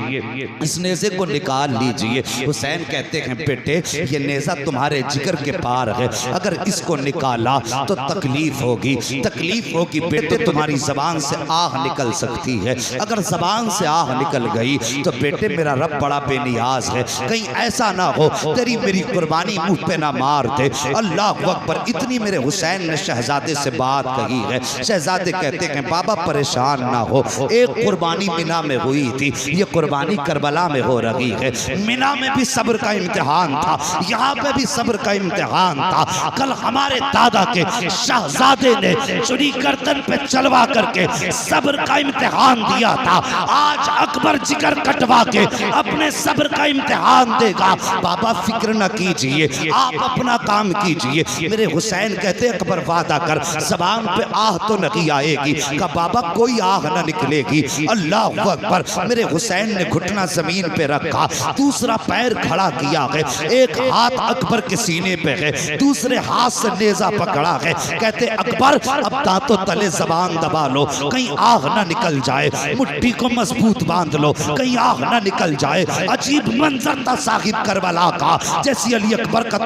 इस नेज़े को निकाल लीजिए। हुसैन कहते हैं बेटे, ये नेज़ा तुम्हारे जिगर के पार है, अगर इसको निकाला तो तकलीफ होगी, तकलीफ होगी बेटे, तुम्हारी जबान से आह निकल सकती है। अगर जबान से आह निकल गई तो बेटे मेरा रब बड़ा बेनियाज है, कहीं ऐसा ना हो तेरी मेरी कुर्बानी मुंह पे ना मार दे। अल्लाह अकबर, इतनी मेरे हुसैन ने शहजादे से बात कही है। शहजादे कहते हैं बाबा परेशान ना हो, एक कुर्बानी मिना में हुई थी, ये कुर्बानी करबला में हो रही है। मिना में भी सब्र का इम्तिहान था, यहाँ पे भी सब्र का इम्तिहान था। कल हमारे दादा के शहजादे ने चुरी गर्दन पे चलवा करके सब्र का इम्तिहान दिया था, आज अकबर जिगर कटवा के अपने सब्र का इम्तिहान देगा। बाबा फिक्र न कीजिए, आप अपना काम कीजिए। मेरे हुसैन कहते अकबर वादा कर, ज़बान पे आह तो नहीं आएगी। का बाबा कोई आह न निकलेगी। अल्लाह अकबर, मेरे हुसैन ने घुटना जमीन पे रखा, दूसरा पैर खड़ा किया है, एक हाथ अकबर के सीने पे है, दूसरे हाथ से नेज़ा पकड़ा है। कहते अकबर अब दांतों तले जबान दबा लो, कहीं आग ना निकल जाए, मुट्ठी को मजबूत बांध लो, कहीं आग ना निकल जाए। अजीब मंजर था साहिब करबला का, जैसी अली अकबर का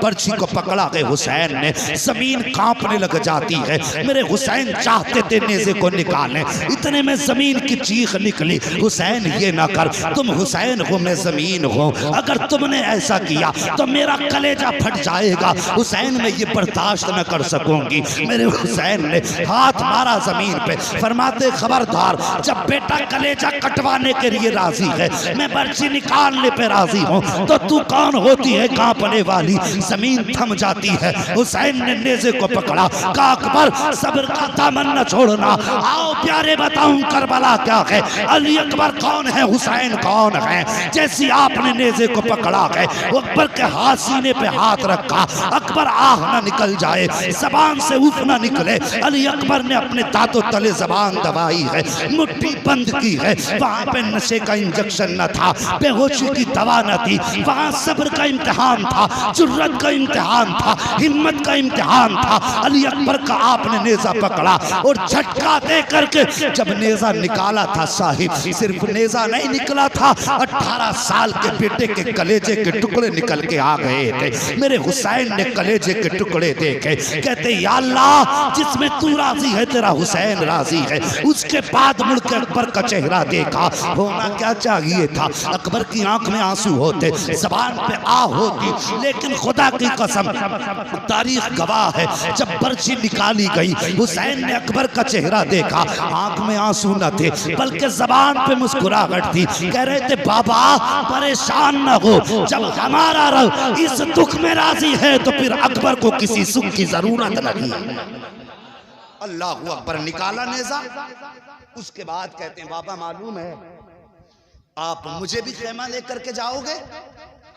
बर्छी को पकड़ा है हुसैन ने, जमीन कांपने लग जाती है। मेरे हुसैन चाहते थे नेज़े को निकालें, इतने में जमीन की चीख निकली, हुसैन ये ना कर, तुम हुसैन हो मैं जमीन हूँ, अगर तुमने ऐसा किया तो मेरा कलेजा फट जाएगा, हुसैन मैं ये बर्दाश्त न कर सकूंगी। मेरे हुसैन ने हाथ मारा जमीन पे, फरमाते खबरदार, जब बेटा कलेजा कटवाने के लिए राजी है, मैं बर्छी निकालने पे राजी हूँ, तो तू कौन होती है कांपने वाली। जमीन थम जाती है, हुसैन ने नेज़े को पकड़ा, कहा अकबर सब्र का दामन न छोड़ना, आओ प्यारे बताऊं करबला क्या है, अली अकबर कौन है, हुसैन कौन है। जैसी आपने नेज़े को पकड़ा है, अकबर के हाथ सीने पे हाथ रखा, अकबर आह ना निकल जाए, जबान से उफ ना निकले। अली अकबर ने अपने दांतों तले जबान दबाई है, मुट्ठी बंद की है। वहां पे नशे का इंजेक्शन न था, बेहोशी की दवा न थी, वहां सब्र का इम्तिहान था, जुर्रत का इम्तिहान था, हिम्मत का इम्तिहान था। अली अकबर का आपने नेज़ा पकड़ा और झटका दे करके जब नेज़ा निकाला था साहिब, सिर्फ नेज़ा नहीं निकला था, 18 साल के बेटे के कलेजे के टुकड़े निकल के आ गए थे। हैं। मेरे हुसैन ने कलेजे के टुकड़े देखे, कहते या अल्लाह जिसमें तू राजी है तेरा हुसैन राजी है। उसके बाद मुड़ के अकबर का चेहरा देखा। होना क्या चाहिए था, अकबर की आंख में आंसू होते, जबान पे आ होती, लेकिन खुदा की कसम तारीख गवाह है जब बर्छी निकाली गई हुसैन ने अकबर का चेहरा देखा, आंख में आंसू न थे बल्कि जबान पे मुस्कुराहट थी। कह रहे थे बाबा परेशान न हो, जब हमारा रब इस दुख में राजी है तो फिर अकबर को किसी सुख की जरूरत नहीं। अल्लाह अकबर निकाला नेजा। उसके बाद कहते हैं बाबा मालूम है आप मुझे भी खेमा लेकर के जाओगे?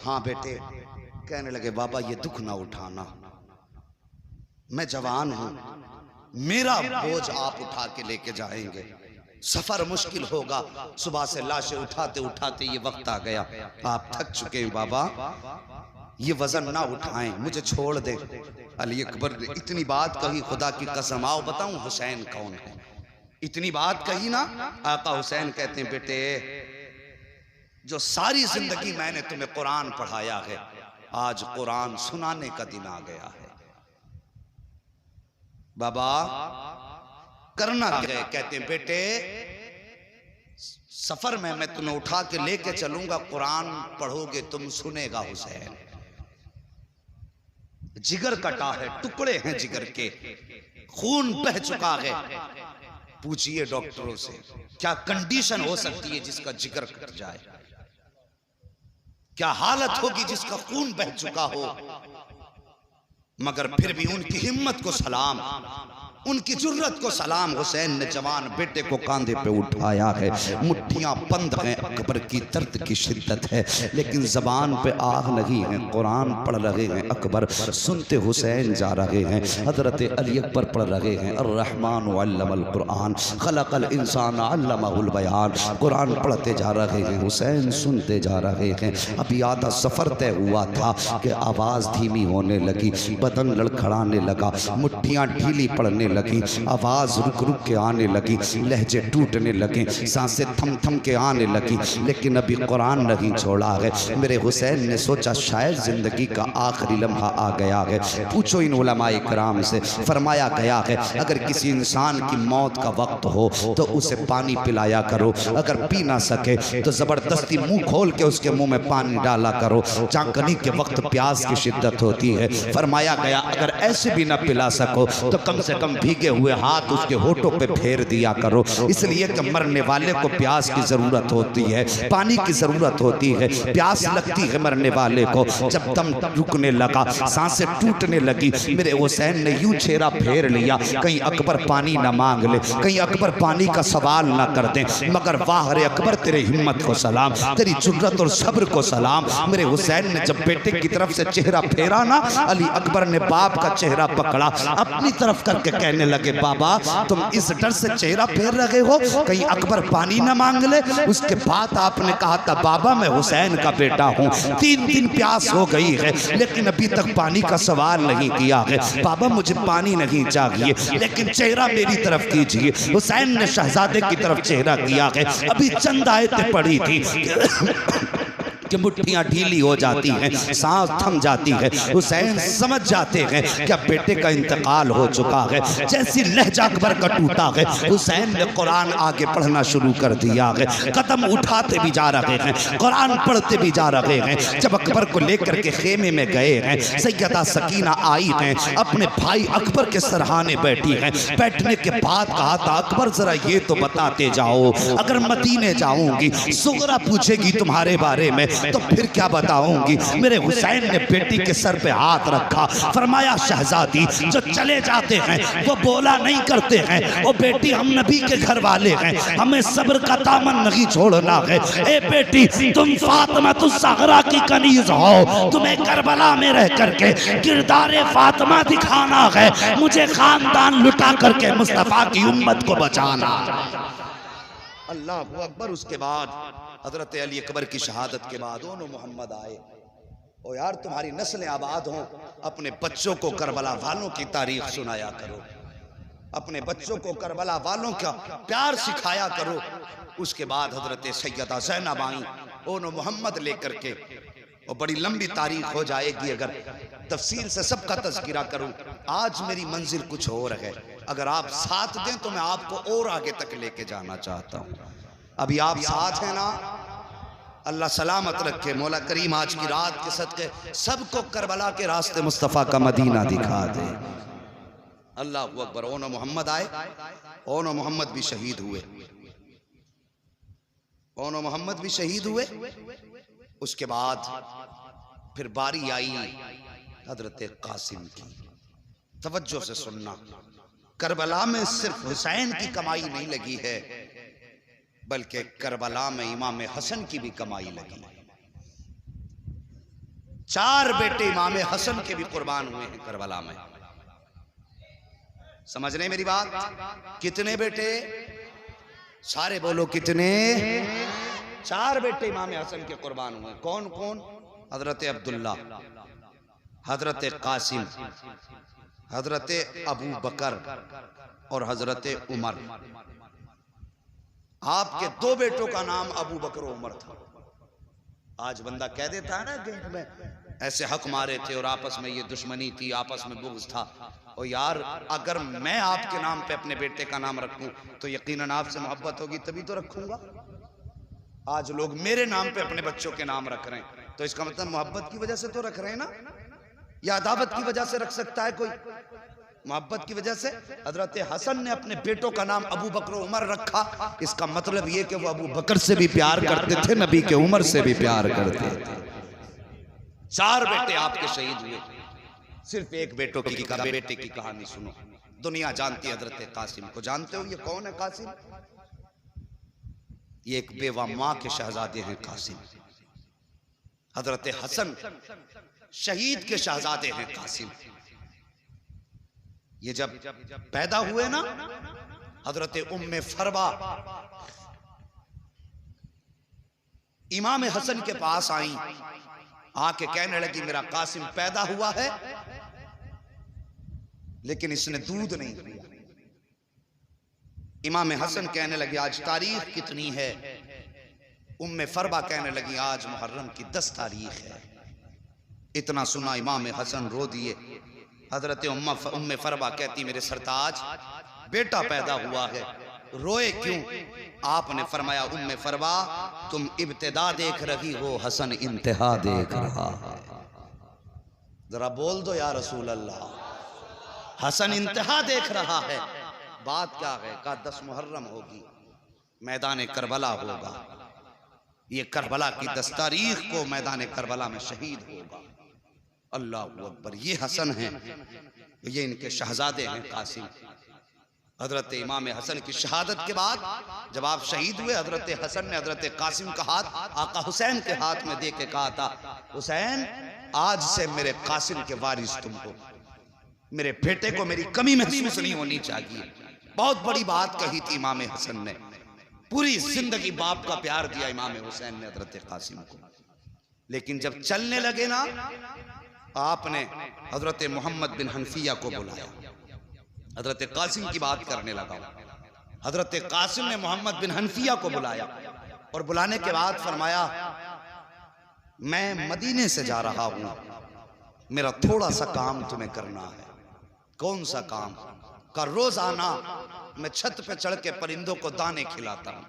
हाँ बेटे। कहने लगे बाबा ये दुख ना उठाना, मैं जवान हूं, मेरा बोझ आप उठा के लेके जाएंगे, सफर मुश्किल होगा, सुबह से लाशें उठाते उठाते ये वक्त आ गया, आप थक चुके हैं बाबा, ये वजन ना उठाएं, मुझे छोड़ दे। अली अकबर ने इतनी बात कही, खुदा की कसम आओ बताऊं हुसैन कौन है। इतनी बात कही ना, आका हुसैन कहते हैं बेटे जो सारी जिंदगी मैंने तुम्हें कुरान पढ़ाया है, आज कुरान सुनाने का दिन आ गया है। बाबा करना क्या है? कहते हैं बेटे सफर में मैं तुम्हें उठा के लेके चलूंगा, कुरान पढ़ोगे तुम, सुनेगा हुसैन। जिगर कटा है, टुकड़े हैं जिगर के, खून बह चुका है। पूछिए डॉक्टरों से क्या कंडीशन हो सकती है जिसका जिगर कट जाए, क्या हालत होगी जिसका खून बह चुका हो। मगर फिर भी उनकी हिम्मत को सलाम, उनकी जुर्रत को सलाम। हुसैन ने जवान बेटे को कांधे पे उठाया है, मुट्ठियां बंद हैं, अकबर की दर्द की शिद्दत है, लेकिन जबान पे आग नहीं है, कुरान पढ़ रहे हैं अकबर, सुनते हुसैन जा रहे हैं। हजरत अली अकबर पढ़ रहे हैं अर्रहमान अल्लमल कुरान खलकल इंसान अल्लमहुल बयान, कुरान पढ़ते जा रहे हैं, हुसैन सुनते जा रहे हैं। अभी आधा सफर तय हुआ था कि आवाज धीमी होने लगी, बदन लड़खड़ाने लगा, मुट्ठियां ढीली पड़ने लगी, आवाज रुक रुक के आने लगी, लहजे टूटने लगे, सांसें थम थम के आने लगी, लेकिन अभी कुरान नहीं छोड़ा है। मेरे हुसैन ने सोचा शायद जिंदगी का आखिरी लम्हा आ गया है। पूछो इन उलमाए किराम से, फरमाया गया है अगर किसी इंसान की मौत का वक्त हो तो उसे पानी पिलाया करो, अगर पी ना सके तो जबरदस्ती मुंह खोल के उसके मुंह में पानी डाला करो, चाकनी के वक्त प्यास की शिद्दत होती है। फरमाया गया अगर ऐसे भी ना पिला सको तो कम से कम भीगे हुए हाथ उसके होठों पे फेर दिया करो, इसलिए कि मरने वाले को प्यास की जरूरत होती है, पानी की जरूरत होती है, प्यास लगती है मरने वाले को। जब दम रुकने लगा, सांसें टूटने लगी, मेरे हुसैन ने यूं चेहरा फेर लिया कहीं अकबर पानी ना मांग ले, कहीं अकबर पानी का सवाल ना कर दे। मगर वाह रे अकबर तेरे हिम्मत को सलाम, तेरी जुर्रत और सब्र को सलाम। मेरे हुसैन ने जब बेटे की तरफ से चेहरा फेरा ना, अली अकबर ने बाप का चेहरा पकड़ा, अपनी तरफ करके कहने लगे बाबा तुम इस डर से चेहरा फेर रहे हो कहीं अकबर पानी ना मांग ले। उसके बाद आपने कहा था बाबा मैं हुसैन का बेटा हूँ, 3 दिन प्यास हो गई है लेकिन अभी तक पानी का सवाल नहीं किया है, बाबा मुझे पानी नहीं चाहिए लेकिन चेहरा मेरी तरफ कीजिए। हुसैन ने शहजादे की तरफ चेहरा किया है, अभी चंद आयतें पड़ी थी कि मुट्ठियां ढीली हो जाती हैं, सांस थम जाती है, हुसैन समझ जाते हैं कि अब बेटे का इंतकाल हो चुका है। जैसी लहजा अकबर का टूटा है, हुसैन ने कुरान आगे पढ़ना शुरू कर दिया है, कदम उठाते भी जा रहे हैं, कुरान पढ़ते भी जा रहे हैं। जब अकबर को लेकर के खेमे में गए हैं, सैयदा सकीना आई हैं, अपने भाई अकबर के सरहाने बैठी हैं। बैठने के बाद कहा था अकबर जरा ये तो बताते जाओ, अगर मदीने जाऊंगी सुगरा पूछेगी तुम्हारे बारे में तो फिर क्या बताऊंगी। मेरे हुसैन ने बेटी के सर पे हाथ रखा, फरमाया शहजादी जो चले जाते हैं वो बोला नहीं करते हैं, ओ बेटी हम नबी के घर वाले हैं, हमें सब्र का दामन नहीं छोड़ना है। ए बेटी तुम फातिमा ज़हरा की कनीज हो, तुम्हें करबला में रह करके किरदारे फातिमा दिखाना है, मुझे खानदान लुटा करके मुस्तफा की उम्मत को बचाना। अल्लाह अकबर। उसके बाद हजरत अली अकबर की शहादत के बाद दोनों मोहम्मद आए, ओ यार तुम्हारी नस्लें आबाद हों, अपने बच्चों को करबला वालों की तारीख सुनाया करो, अपने बच्चों को करबला वालों का प्यार सिखाया करो। उसके बाद हजरत सैयदा ज़ैनब आई, दोनों मोहम्मद लेकर के और बड़ी लंबी तारीख हो जाएगी अगर तफसील से सबका तज़किरा करूं। आज मेरी मंजिल कुछ और है, अगर आप साथ दें तो मैं आपको और आगे तक लेके जाना चाहता हूं। अभी आप साथ हैं ना, अल्लाह सलामत रखे। मौला करीम आज की रात के सदके सबको करबला के रास्ते मुस्तफ़ा का मदीना दिखा दे। अल्लाह अकबर। ओनो मोहम्मद आए, ओनो मोहम्मद भी शहीद हुए, ओनो मोहम्मद भी शहीद हुए। उसके बाद फिर बारी आई हजरत कासिम की। तवज्जो से सुनना, करबला में सिर्फ हुसैन की कमाई नहीं लगी है, बल्कि करबला में इमाम हसन की भी कमाई लगी। 4 बेटे इमाम हसन के भी कुर्बान हुए हैं करबला में। समझ रहे मेरी बात? कितने बेटे? सारे बोलो कितने? 4 बेटे इमाम हसन के कुर्बान हुए। कौन कौन? हजरत अब्दुल्ला, हजरत कासिम, हजरत अबू बकर और हजरत उमर। आपके 2 बेटों का नाम अबू बकर उमर था। आज बंदा कह देता है ना कि में ऐसे हक मारे थे और आपस में ये दुश्मनी थी, आपस में बुग़्ज़ था। और यार अगर मैं आपके नाम पे अपने बेटे का नाम रखूं तो यकीनन आपसे मोहब्बत होगी, तभी तो रखूंगा। आज लोग मेरे नाम पे अपने बच्चों के नाम रख रहे हैं, तो इसका मतलब मोहब्बत की वजह से तो रख रहे हैं ना, या अदावत की वजह से रख सकता है कोई? मोहब्बत की वजह से। हजरत हसन ने अपने बेटों का नाम अबू बकर उमर रखा, इसका मतलब ये कि वो अबू बकर से भी प्यार करते थे, नबी के उमर से भी प्यार करते थे। 4 बेटे आपके शहीद हुए। सिर्फ एक बेटे की कहानी सुनो, दुनिया जानती है हजरत कासिम को। जानते हो ये कौन है कासिम? ये एक बेवा मां के शहजादे हैं कासिम। हजरत हसन शहीद के शहजादे हैं कासिम। ये जब पैदा हुए ना, हजरत उम्मे फरवा इमाम हसन के पास आई, आके कहने लगी मेरा कासिम पैदा हुआ है लेकिन इसने दूध नहीं पिया। इमाम हसन कहने लगे आज तारीख कितनी है? उम्मे फरवा कहने लगी आज मुहर्रम की 10 तारीख है। इतना सुना इमाम हसन रो दिए। हजरत उम्मे फरवा कहती मेरे सरताज बेटा पैदा हुआ है, रोए क्यों? आपने फरमाया उम्मे फरवा तुम इब्तिदा देख रही हो, हसन इंतहा देख रहा है। जरा बोल दो या रसूल अल्लाह। हसन इंतहा देख रहा है। बात क्या है? का 10 मुहर्रम होगी, मैदान करबला होगा। ये करबला की 10 तारीख को मैदान करबला में शहीद होगा। अल्लाह अकबर। ये हसन हैं, ये इनके शहजादे हैं कासिम। हजरत इमाम हसन की शहादत के बाद जब आप शहीद हुए, हजरत हसन ने हजरत कासिम का हाथ आका हुसैन के हाथ में दे के कहा था हुसैन आज से मेरे कासिम के वारिस तुम हो, मेरे बेटे को मेरी कमी महसूस नहीं होनी चाहिए। बहुत बड़ी बात कही थी इमाम हसन ने। पूरी जिंदगी बाप का प्यार दिया इमाम हुसैन ने हजरत कासिम को। लेकिन जब चलने लगे ना, आपने हजरत मोहम्मद बिन हनफिया को बुलाया। हजरत कासिम की बात करने लगा। हजरत कासिम ने मोहम्मद बिन हनफिया को बुलाया और बुलाने के बाद फरमाया मैं मदीने से जा रहा हूं, मेरा थोड़ा सा काम तुम्हें करना है। कौन सा काम? का रोजाना मैं छत पे चढ़ के परिंदों को दाने खिलाता हूं।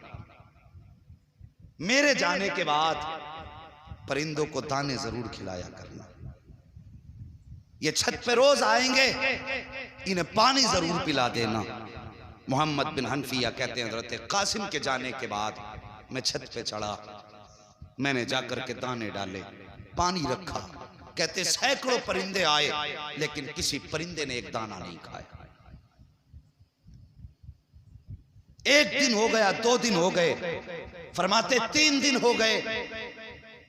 मेरे जाने के बाद परिंदों को दाने जरूर खिलाया करना। ये छत पे रोज आएंगे, इन्हें पानी जरूर पिला देना। मोहम्मद बिन हनफिया कहते हैं हजरत कासिम के जाने के बाद मैं छत पे चढ़ा, मैंने जाकर के दाने डाले, पानी रखा। कहते सैकड़ों परिंदे आए लेकिन किसी परिंदे ने एक दाना नहीं खाया। एक दिन हो गया, 2 दिन हो गए, फरमाते 3 दिन हो गए,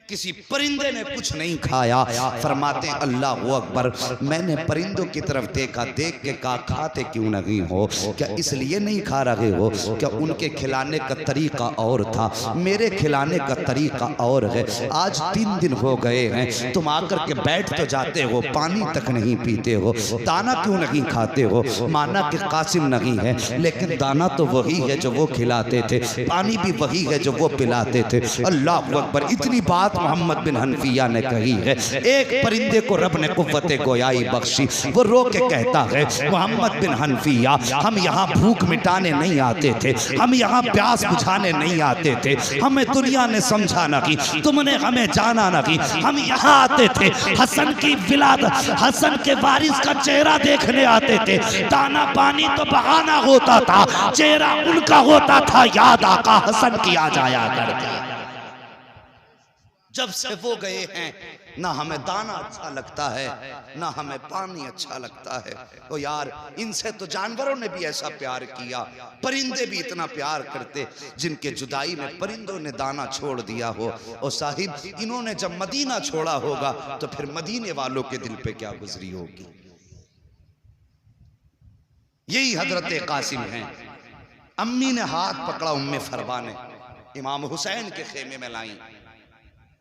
किसी परिंदे ने कुछ नहीं खाया। फरमाते अल्लाह अकबर। मैंने परिंदों की तरफ देखा, देख के कहा खाते क्यों नहीं हो? क्या इसलिए नहीं खा रहे हो? क्या उनके खिलाने का तरीका और था, मेरे खिलाने का तरीका और है। आज 3 दिन हो गए हैं, तुम आकर के बैठ तो जाते हो, पानी तक नहीं पीते हो, दाना क्यों नहीं खाते हो? माना कि कासिम नहीं है लेकिन दाना तो वही है जो वो खिलाते थे, पानी भी वही है जो वो पिलाते थे। अल्लाह अकबर। इतनी बात बात मोहम्मद बिन हनफिया ने कही है। एक परिंदे को रब ने कुव्वत गोयाई बख्शी, वो रो के कहता है मोहम्मद बिन हनफिया, हम यहाँ भूख मिटाने नहीं आते थे, हम यहाँ प्यास बुझाने नहीं आते थे, हमें दुनिया ने समझा नहीं, तुमने हमें जाना नहीं, हम यहाँ आते थे हसन की विलादत, हसन के वारिस का चेहरा देखने आते थे। दाना पानी तो बहाना होता था, चेहरा उनका होता था, याद आका हसन की आ जाया करती। जब से वो गए हैं ना हमें दाना अच्छा लगता है ना हमें पानी अच्छा लगता है। तो यार इनसे तो जानवरों ने भी ऐसा प्यार किया, परिंदे भी इतना प्यार करते जिनके जुदाई में परिंदों ने दाना छोड़ दिया हो। और साहिब इन्होंने जब मदीना छोड़ा होगा तो फिर मदीने वालों के दिल पे क्या गुजरी होगी। यही हजरत कासिम हैं। अम्मी ने हाथ पकड़ा उम्मे फरवा ने, इमाम हुसैन के खेमे में लाई।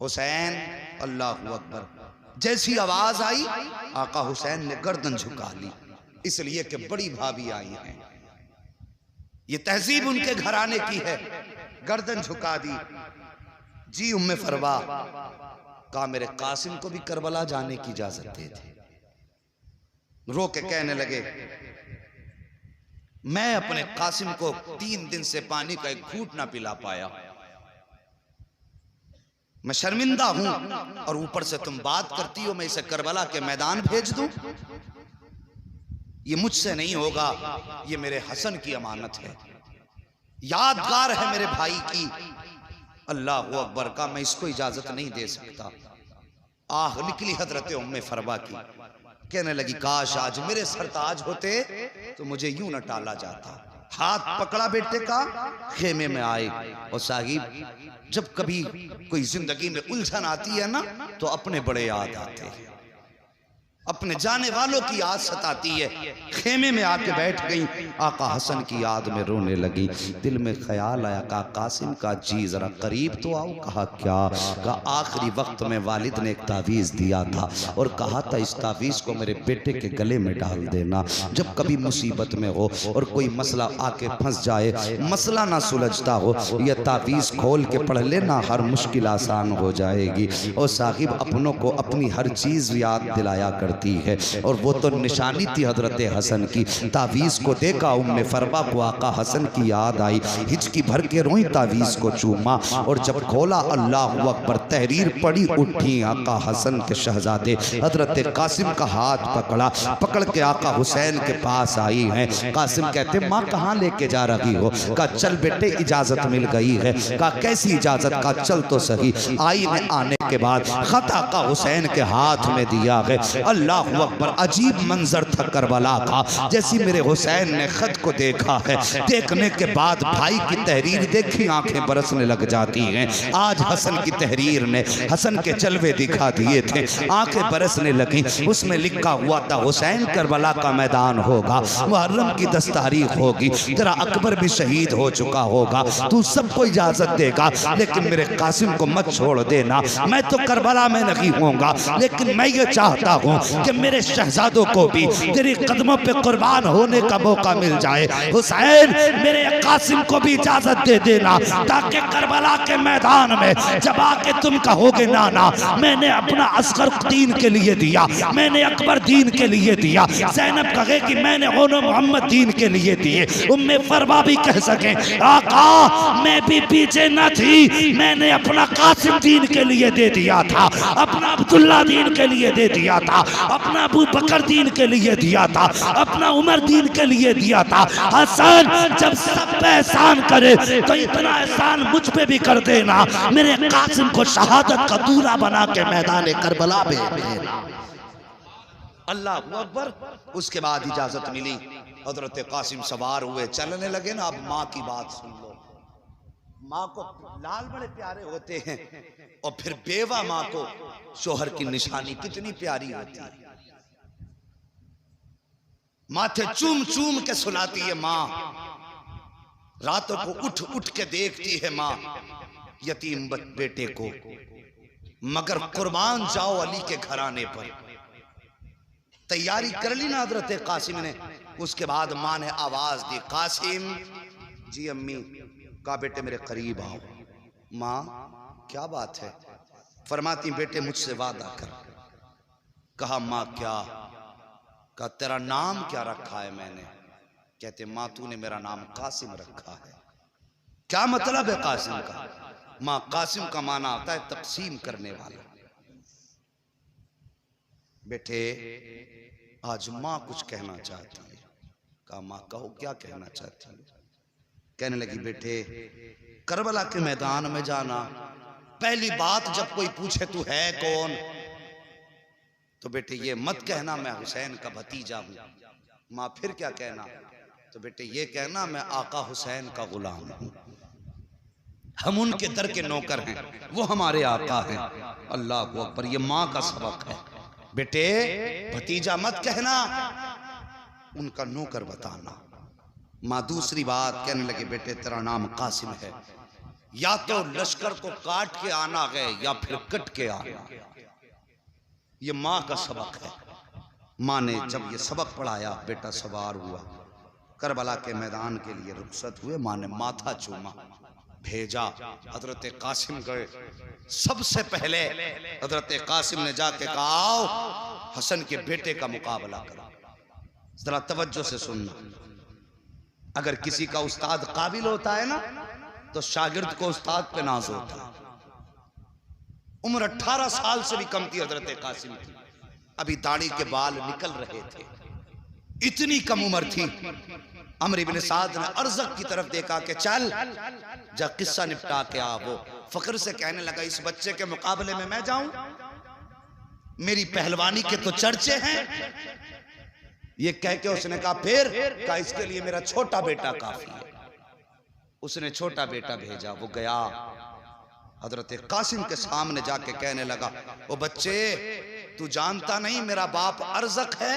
हुसैन, अल्लाहु अकबर। जैसी आवाज आई आका हुसैन ने गर्दन झुका ली, इसलिए कि बड़ी भाभी आई हैं। ये तहजीब उनके घराने की है। गर्दन झुका दी। जी उम्मे फरवा, कहा मेरे कासिम को भी करबला जाने की इजाजत दे दे। रो के कहने लगे मैं अपने कासिम को 3 दिन से पानी का एक घूंट ना पिला पाया, मैं शर्मिंदा हूं, और ऊपर से तुम बात करती हो मैं इसे करबला के मैदान भेज दूं। ये मुझसे नहीं होगा, ये मेरे हसन की अमानत है, यादगार है मेरे भाई की। अल्लाह अकबर का, मैं इसको इजाजत नहीं दे सकता। आह निकली हजरत उम्मे फरवा की, कहने लगी काश आज मेरे सरताज होते तो मुझे यूं न टाला जाता। हाथ पकड़ा बेटे का, खेमे में आए। और साहिब जब कभी कोई जिंदगी में उलझन आती है ना तो अपने बड़े याद आते हैं, अपने जाने वालों की याद सताती है। खेमे में आके बैठ गई, आका हसन की याद में रोने लगी। दिल में ख्याल आया कहा कासिम का जी जरा करीब तो आओ। कहा क्या? कहा आखिरी वक्त में वालिद ने एक तावीज़ दिया था और कहा था इस तावीज़ को मेरे बेटे के गले में डाल देना, जब कभी मुसीबत में हो और कोई मसला आके फंस जाए, मसला ना सुलझता हो, यह तावीज़ खोल के पढ़ लेना, हर मुश्किल आसान हो जाएगी। और साहिब अपनों को अपनी हर चीज़ याद दिलाया कर है। और वो तो निशानी थी हजरत हसन की। तावीज़ को देखा उम्मे फरवा को आका हसन की याद आई, हिचकी भर के रोई, तावीज़ को चूमा और जब खोला अल्लाह अकबर, तहरीर पड़ी, उठी। आका हसन के शहजादे हजरत कासिम का हाथ पकड़ा, पकड़ के आका हुसैन के पास आई हैं। कासिम कहते माँ कहाँ लेके जा रही हो? कहा चल बेटे इजाजत मिल गई है। कहा कैसी इजाजत? का चल तो सही। आई ने आने के बाद खत आका हुसैन के हाथ में दिया है। अल्लाहु अकबर, अजीब मंजर था करबला का। जैसी मेरे हुसैन ने खत को देखा है, देखने के बाद भाई की तहरीर देखी आंखें बरसने लग जाती हैं। आज हसन की तहरीर ने हसन के जलवे दिखा दिए थे, आंखें बरसने लगी। उसमें लिखा हुआ था हुसैन करबला का मैदान होगा, मुहर्रम की 10 तारीख होगी, तेरा अकबर भी शहीद हो चुका होगा, तू सबको इजाजत देगा लेकिन मेरे कासिम को मत छोड़ देना। मैं तो करबला में नहीं होऊंगा लेकिन मैं ये चाहता हूँ कि मेरे शहजादों को भी तेरे कदमों पे कुर्बान होने का मौका मिल जाए। हुसैन मेरे कासिम को भी इजाजत दे देना, ताकि करबला के मैदान में जब आके तुम कहोगे नाना मैंने अपना असगर दीन के लिए दिया, मैंने अकबर दीन के लिए दिया, ज़ैनब कहे कि मैंने ओनो मोहम्मद दीन के लिए दिए, उम्मे फरवा भी कह सके आका मैं भी पीछे न थी, मैंने अपना कासिम दीन के लिए दे दिया था, अपना अब्दुल्ला दीन के लिए दे दिया था, अपना अबू बकर दीन के लिए दिया था, अपना उमर दीन के लिए दिया था। हसन जब सब पे एहसान करे तो इतना एहसान मुझ पे भी कर देना, मेरे कासिम को शहादत का दूल्हा बना के मैदान करबला में भेजना। अल्लाह अकबर। उसके बाद इजाजत मिली, हजरत कासिम सवार हुए, चलने लगे ना। अब माँ की बात सुन लो। माँ को लाल बड़े प्यारे होते हैं और फिर बेवा माँ को शोहर की निशानी कितनी प्यारी होती है। माथे चूम चूम के सुलाती है माँ, रातों को उठ उठ के देखती है माँ यतीम बेटे को। मगर कुर्बान जाओ अली के घराने पर। तैयारी कर ली ना हजरत कासिम ने। उसके बाद माँ ने आवाज दी कासिम। जी अम्मी। कहा बेटे मेरे करीब आओ। माँ क्या बात है? फरमाती बेटे मुझसे वादा कर। कहा माँ क्या? कहा तेरा नाम क्या रखा है मैंने? कहते माँ तूने मेरा नाम कासिम रखा है। क्या मतलब है कासिम का? माँ कासिम का माना आता है तकसीम करने वाला। बेटे आज माँ कुछ कहना चाहती है। कहा माँ कहो क्या कहना चाहती है? कहने लगी बेटे करबला के मैदान में जाना, पहली बात जब कोई पूछे तू है कौन, तो बेटे ये मत कहना मैं हुसैन का भतीजा हूं। माँ फिर क्या कहना? तो बेटे ये कहना मैं आका हुसैन का गुलाम हूं, हम उनके दर के नौकर हैं, वो हमारे आका हैं। अल्लाह अकबर, ये माँ का सबक है। बेटे भतीजा मत कहना, उनका नौकर बताना। माँ दूसरी बात कहने लगे बेटे तेरा नाम कासिम है, या तो लश्कर को काट के आना है या फिर कट के आना। ये माँ का सबक है। माँ ने जब ये सबक पढ़ाया बेटा सवार हुआ, करबला के मैदान के लिए रुखसत हुए। माँ ने माथा चूमा, भेजा। हजरत कासिम गए। सबसे पहले हजरत कासिम ने जाके कहा आओ हसन के बेटे का मुकाबला करो। जरा तवज्जो से सुनना, अगर किसी का उस्ताद काबिल होता है ना तो शागिर्द को उस्ताद पे नाज होता है। उम्र 18 साल से भी कम थी हजरत कासिम की, अभी दाढ़ी के बाल निकल रहे थे, इतनी कम उम्र थी। अमर इब्न साद ने अर्ज़क की तरफ देखा कि चल जा किस्सा निपटा के आ। वो फख्र से कहने लगा इस बच्चे के मुकाबले में मैं जाऊं? मेरी पहलवानी के तो चर्चे हैं। ये कह के उसने कहा फिर? कहा इसके लिए मेरा छोटा बेटा काफी है। उसने छोटा बेटा भेजा, वो गया हजरत कासिम के सामने जाके कहने लगा ओ बच्चे तू जानता नहीं मेरा बाप अर्ज़क है?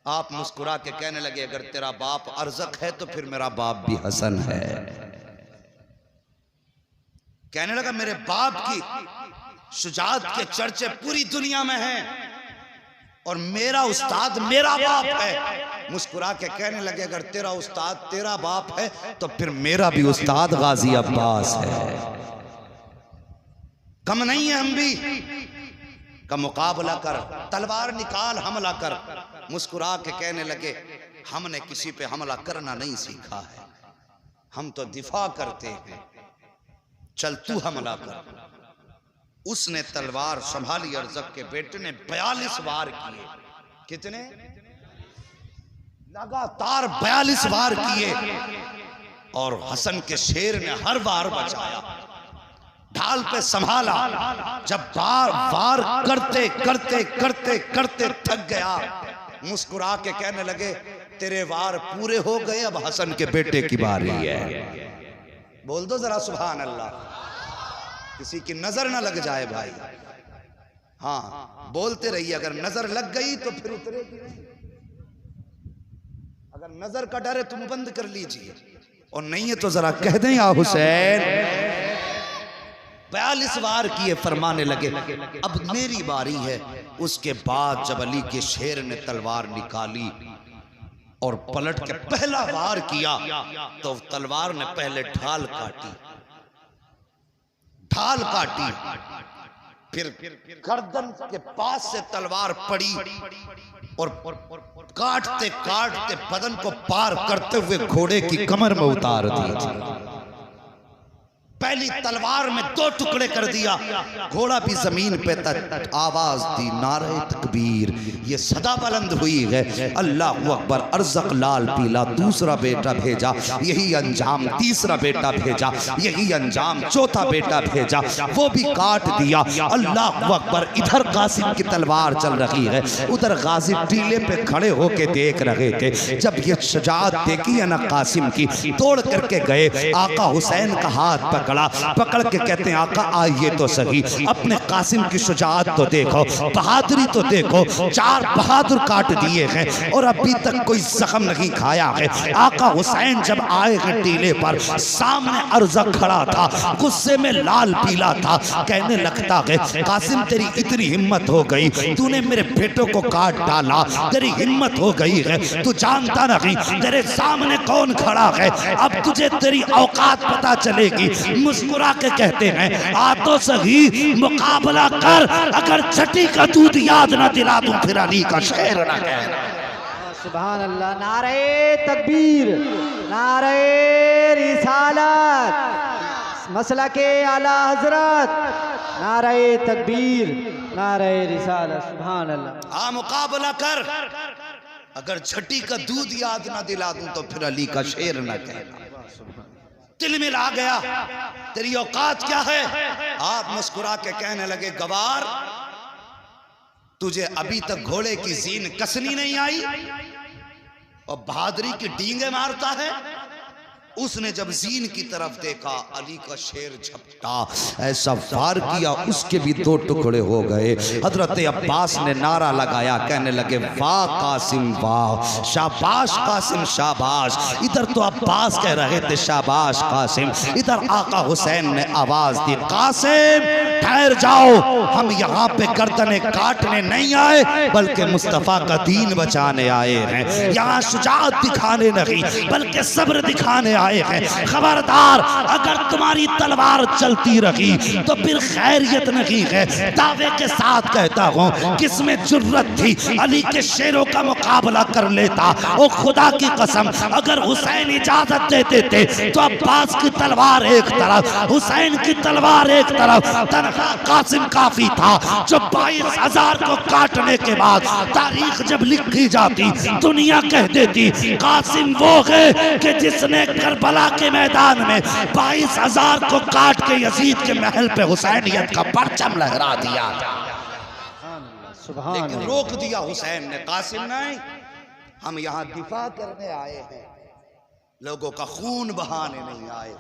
आप मुस्कुरा के कहने लगे अगर तेरा बाप अर्ज़क है तो फिर मेरा बाप भी हसन है। कहने लगा मेरे बाप की शुजाअत के चर्चे पूरी दुनिया में हैं और मेरा उस्ताद मेरा बाप है। मुस्कुरा के कहने लगे अगर तेरा उस्ताद तेरा बाप है तो फिर मेरा भी उस्ताद गाजी अब्बास है, कम नहीं है हम भी। का मुकाबला कर, तलवार निकाल, हमला कर। मुस्कुरा के कहने लगे हमने किसी पे हमला करना नहीं सीखा है, हम तो दिफा करते हैं, चल तू हमला कर। उसने तलवार संभाली, अर्ज़क के बेटे ने 42 वार किए। कितने? लगातार 42 वार किए और हसन के शेर ने हर वार बचाया, ढाल पे संभाला। जब बार वार करते करते करते करते थक गया, मुस्कुरा के कहने लगे तेरे वार पूरे हो गए, अब हसन के बेटे की बारी है। बोल दो जरा सुभान अल्लाह, किसी की नजर ना लग जाए भाई। हाँ बोलते रहिए, अगर नजर लग गई तो फिर उतरेगी। अगर नजर का डर है तुम बंद कर लीजिए, और नहीं है तो जरा कह दें या हुसैन। 42 वार किए, फरमाने लगे अब मेरी बारी है। उसके बाद जब अली के शेर ने तलवार निकाली और पलट के पहला वार किया तो तलवार ने पहले ढाल काटी, फिर गर्दन के पास से तलवार पड़ी और काटते काटते बदन को पार करते हुए घोड़े की कमर में उतार दी। पहली तलवार में 2 टुकड़े कर दिया, घोड़ा भी जमीन पे तक। आवाज दी नारे तकबीर, ये सदा बुलंद हुई है अल्लाहु अकबर। अर्ज़क लाल पीला दूसरा बेटा भेजा, यही अंजाम तीसरा बेटा भेजा, यही अंजाम चौथा बेटा भेजा, वो भी काट दिया। अल्लाहु अकबर। इधर कासिम की तलवार चल रही है, उधर गाजी टीले पे खड़े होके देख रहे थे। जब ये शुजाअत देखी है ना कासिम की, तोड़ करके गए, आका हुसैन का हाथ पकड़ के कहते हैं आका आइए तो सही, अपने कासिम की शुजाअत तो देखो, बहादुरी तो देखो। 4 बहादुर काट दिए हैं और अभी तक कोई जख्म नहीं खाया है। आका हुसैन जब आए हैं टीले पर, सामने अर्ज़क खड़ा था, गुस्से में लाल पीला था। कहने लगता है कासिम तेरी इतनी हिम्मत हो गई, तूने मेरे बेटों को काट डाला, तेरी हिम्मत हो गई है, तू जानता नहीं तेरे सामने कौन खड़ा है। अब तुझे तेरी औकात पता चलेगी। मुस्कुरा के कहते हैं आ तो सही मुकाबला कर, अगर छठी का दूध याद ना दिला दूं फिर अली का शेर ना कहना। सुभान अल्लाह। नारे तकबीर, नारे रिसालत, मसला के आला हजरत, नारे तकबीर, नारे रिसालत। सुभान अल्लाह। हाँ मुकाबला कर, अगर छठी का दूध याद ना दिला दूं तो फिर अली का शेर ना कहना। दिल में ला गया तेरी औकात क्या है। आप मुस्कुरा के कहने लगे गवार, तुझे अभी तक घोड़े की जीन कसनी नहीं आई और बहादुरी की डींगे मारता है। उसने जब जीन की तरफ देखा, अली का शेर झपटा, ऐसा वार किया उसके भी दो टुकड़े हो गए। हजरत अब्बास ने नारा लगाया, कहने लगे वाह कासिम वाह, शाबाश कासिम शाबाश। इधर तो अब्बास कह रहे थे शाबाश कासिम, इधर आका हुसैन ने आवाज दी कासिम ठहर जाओ, हम यहाँ पे गर्दनें काटने नहीं आए बल्कि मुस्तफा का दीन बचाने आए हैं। यहाँ शुजाअत दिखाने नहीं बल्कि सब्र दिखाने आए हैं। खबरदार, अगर तुम्हारी तलवार चलती रही तो फिर खैरियत नहीं है। दावे के साथ कहता हूँ, किसमें जुर्रत थी अली के शेरों का मुकाबला कर लेता। ओ खुदा की कसम, अगर हुसैन इजाजत देते थे तो अब्बास की तलवार एक तरफ, हुसैन की तलवार एक तरफ, तनहा कासिम काफी था जो 22,000 को काटने के बाद तारीख जब लिखी जाती दुनिया कह देती कासिम वो है कि जिसने करबला के मैदान में 22,000 को काट के यजीद के महल पे हुसैनियत का परचम लहरा दिया। लेकिन रोक दिया हुसैन ने, कासिम नहीं, हम यहाँ दिफा करने आए हैं, लोगों का खून बहाने नहीं आए।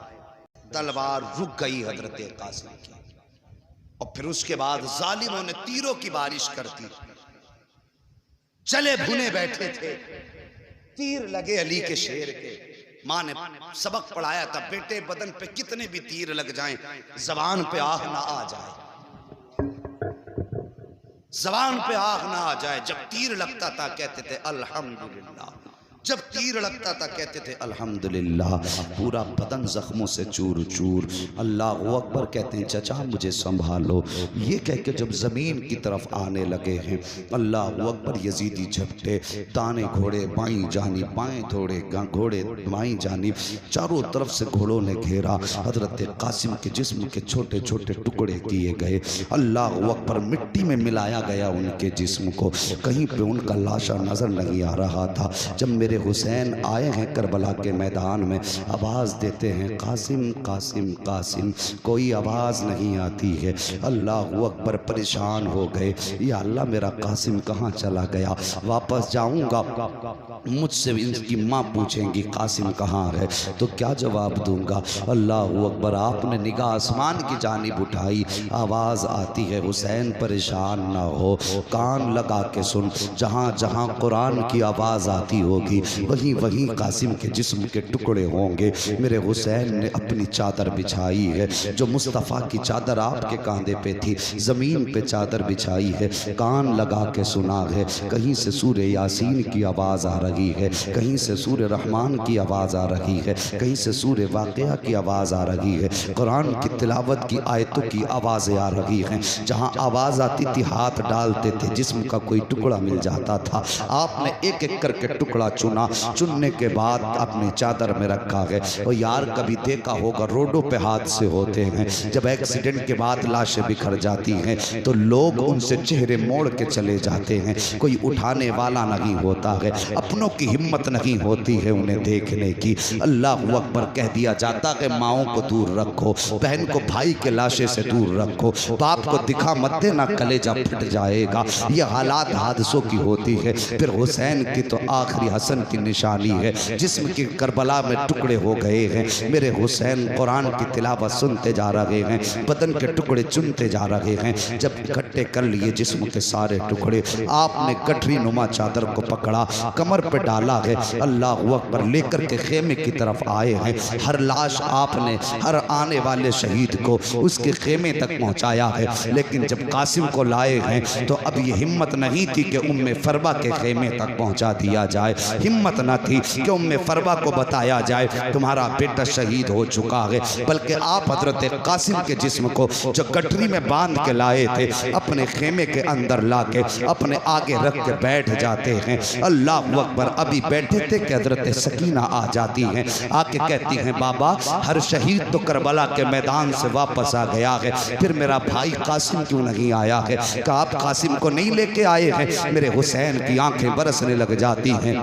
तलवार रुक गई हजरत कासिम की और फिर उसके बाद जालिमों ने तीरों की बारिश कर दी। चले भुने बैठे थे, तीर लगे अली के शेर के। माँ ने सबक पढ़ाया था, बेटे बदन पे कितने भी तीर लग जाएं जबान पे आह ना आ जाए, जबान पे आह ना आ जाए। जब तीर लगता था कहते थे अल्हम्दुलिल्लाह, जब तीर लगता था कहते थे अल्हम्दुलिल्लाह। पूरा बदन जख्मों से चूर चूर। अल्लाह अकबर कहते हैं चचा मुझे संभालो, ये कह के जब जमीन की तरफ आने लगे हैं अल्लाह अकबर, यजीदी झपटे, दाने घोड़े बाईं जानिब, बाएं घोड़े बाईं जानिब, चारों तरफ से घोड़ों ने घेरा। हजरत कासिम के जिस्म के छोटे छोटे टुकड़े किए गए। अल्लाह अकबर, मिट्टी में मिलाया गया उनके जिस्म को, कहीं पे उनका लाशा नजर नहीं आ रहा था। जब मेरे हुसैन आए हैं करबला के मैदान में, आवाज़ देते हैं कासिम कासिम कासिम, कोई आवाज़ नहीं आती है। अल्लाह अकबर परेशान हो गए, या अल्लाह मेरा कासिम कहाँ चला गया, वापस जाऊंगा मुझसे इनकी माँ पूछेंगी कासिम कहाँ है तो क्या जवाब दूंगा। अल्लाह अकबर, आपने निगाह आसमान की जानिब उठाई, आवाज़ आती है हुसैन परेशान ना हो, कान लगा के सुन, जहाँ जहाँ कुरान की आवाज़ आती होगी वहीं वहीं कासिम के जिस्म के टुकड़े होंगे। मेरे हुसैन ने अपनी चादर बिछाई है, जो मुस्तफ़ा की चादर आपके कांधे पे थी, ज़मीन पे चादर बिछाई है, कान लगा के सुना है। कहीं से सूरे यासीन की आवाज़ आ रही है, कहीं से सूरे रहमान की आवाज़ आ रही है, कहीं से सूरे वाक़िया की आवाज़ आ रही है, कुरान की तिलावत की आयतों की आवाज़ें आ रही हैं। जहाँ आवाज़ आती थी हाथ डालते थे, जिस्म का कोई टुकड़ा मिल जाता था। आपने एक एक करके टुकड़ा चुना, चुनने के बाद अपनी चादर में रखा है। और यार कभी देखा होगा रोडों पे हादसे होते हैं, जब एक्सीडेंट के बाद लाशें बिखर जाती हैं तो लोग उनसे चेहरे मोड़ के चले जाते हैं, कोई उठाने वाला नहीं होता है, अपनों की हिम्मत नहीं होती है उन्हें देखने की। अल्लाह अकबर कह दिया जाता है माओं को दूर रखो, बहन को भाई के लाशे से दूर रखो, बाप को दिखा मत देना कलेजा फट जाएगा। ये हालात हादसों की होती है। फिर हुसैन की तो आखिरी हसन की निशानी है, जिस्म के करबला में टुकड़े हो गए हैं। मेरे हुसैन कुरान की तिलावत सुनते जा रहे हैं, बदन के टुकड़े चुनते जा रहे हैं। जब इकट्ठे कर लिए जिस्म के सारे टुकड़े, आपने गठरी नुमा चादर को पकड़ा, कमर पे डाला है, अल्लाह अकबर लेकर के खेमे की तरफ आए हैं। हर लाश आपने हर आने वाले शहीद को उसके खेमे तक पहुंचाया है। लेकिन जब कासिम को लाए हैं तो अब ये हिम्मत नहीं थी कि उम्मे फरबा के खेमे तक पहुंचा दिया जाए। हिम्मत न थी कि उम्मे फरवा को बताया जाए तुम्हारा बेटा शहीद हो चुका है, बल्कि आप हजरत कासिम के जिस्म को जो गठरी में बांध के लाए थे अपने खेमे के अंदर लाके अपने आगे रख के बैठ जाते हैं। अल्लाह अकबर। अभी बैठे थे कि हजरत सकीना आ जाती हैं, आके कहती हैं बाबा हर शहीद तो करबला के मैदान से वापस आ गया है, फिर मेरा भाई कासिम क्यों नहीं आया है? क्या आप कासिम को नहीं लेके आए हैं? मेरे हुसैन की आंखें बरसने लग जाती हैं।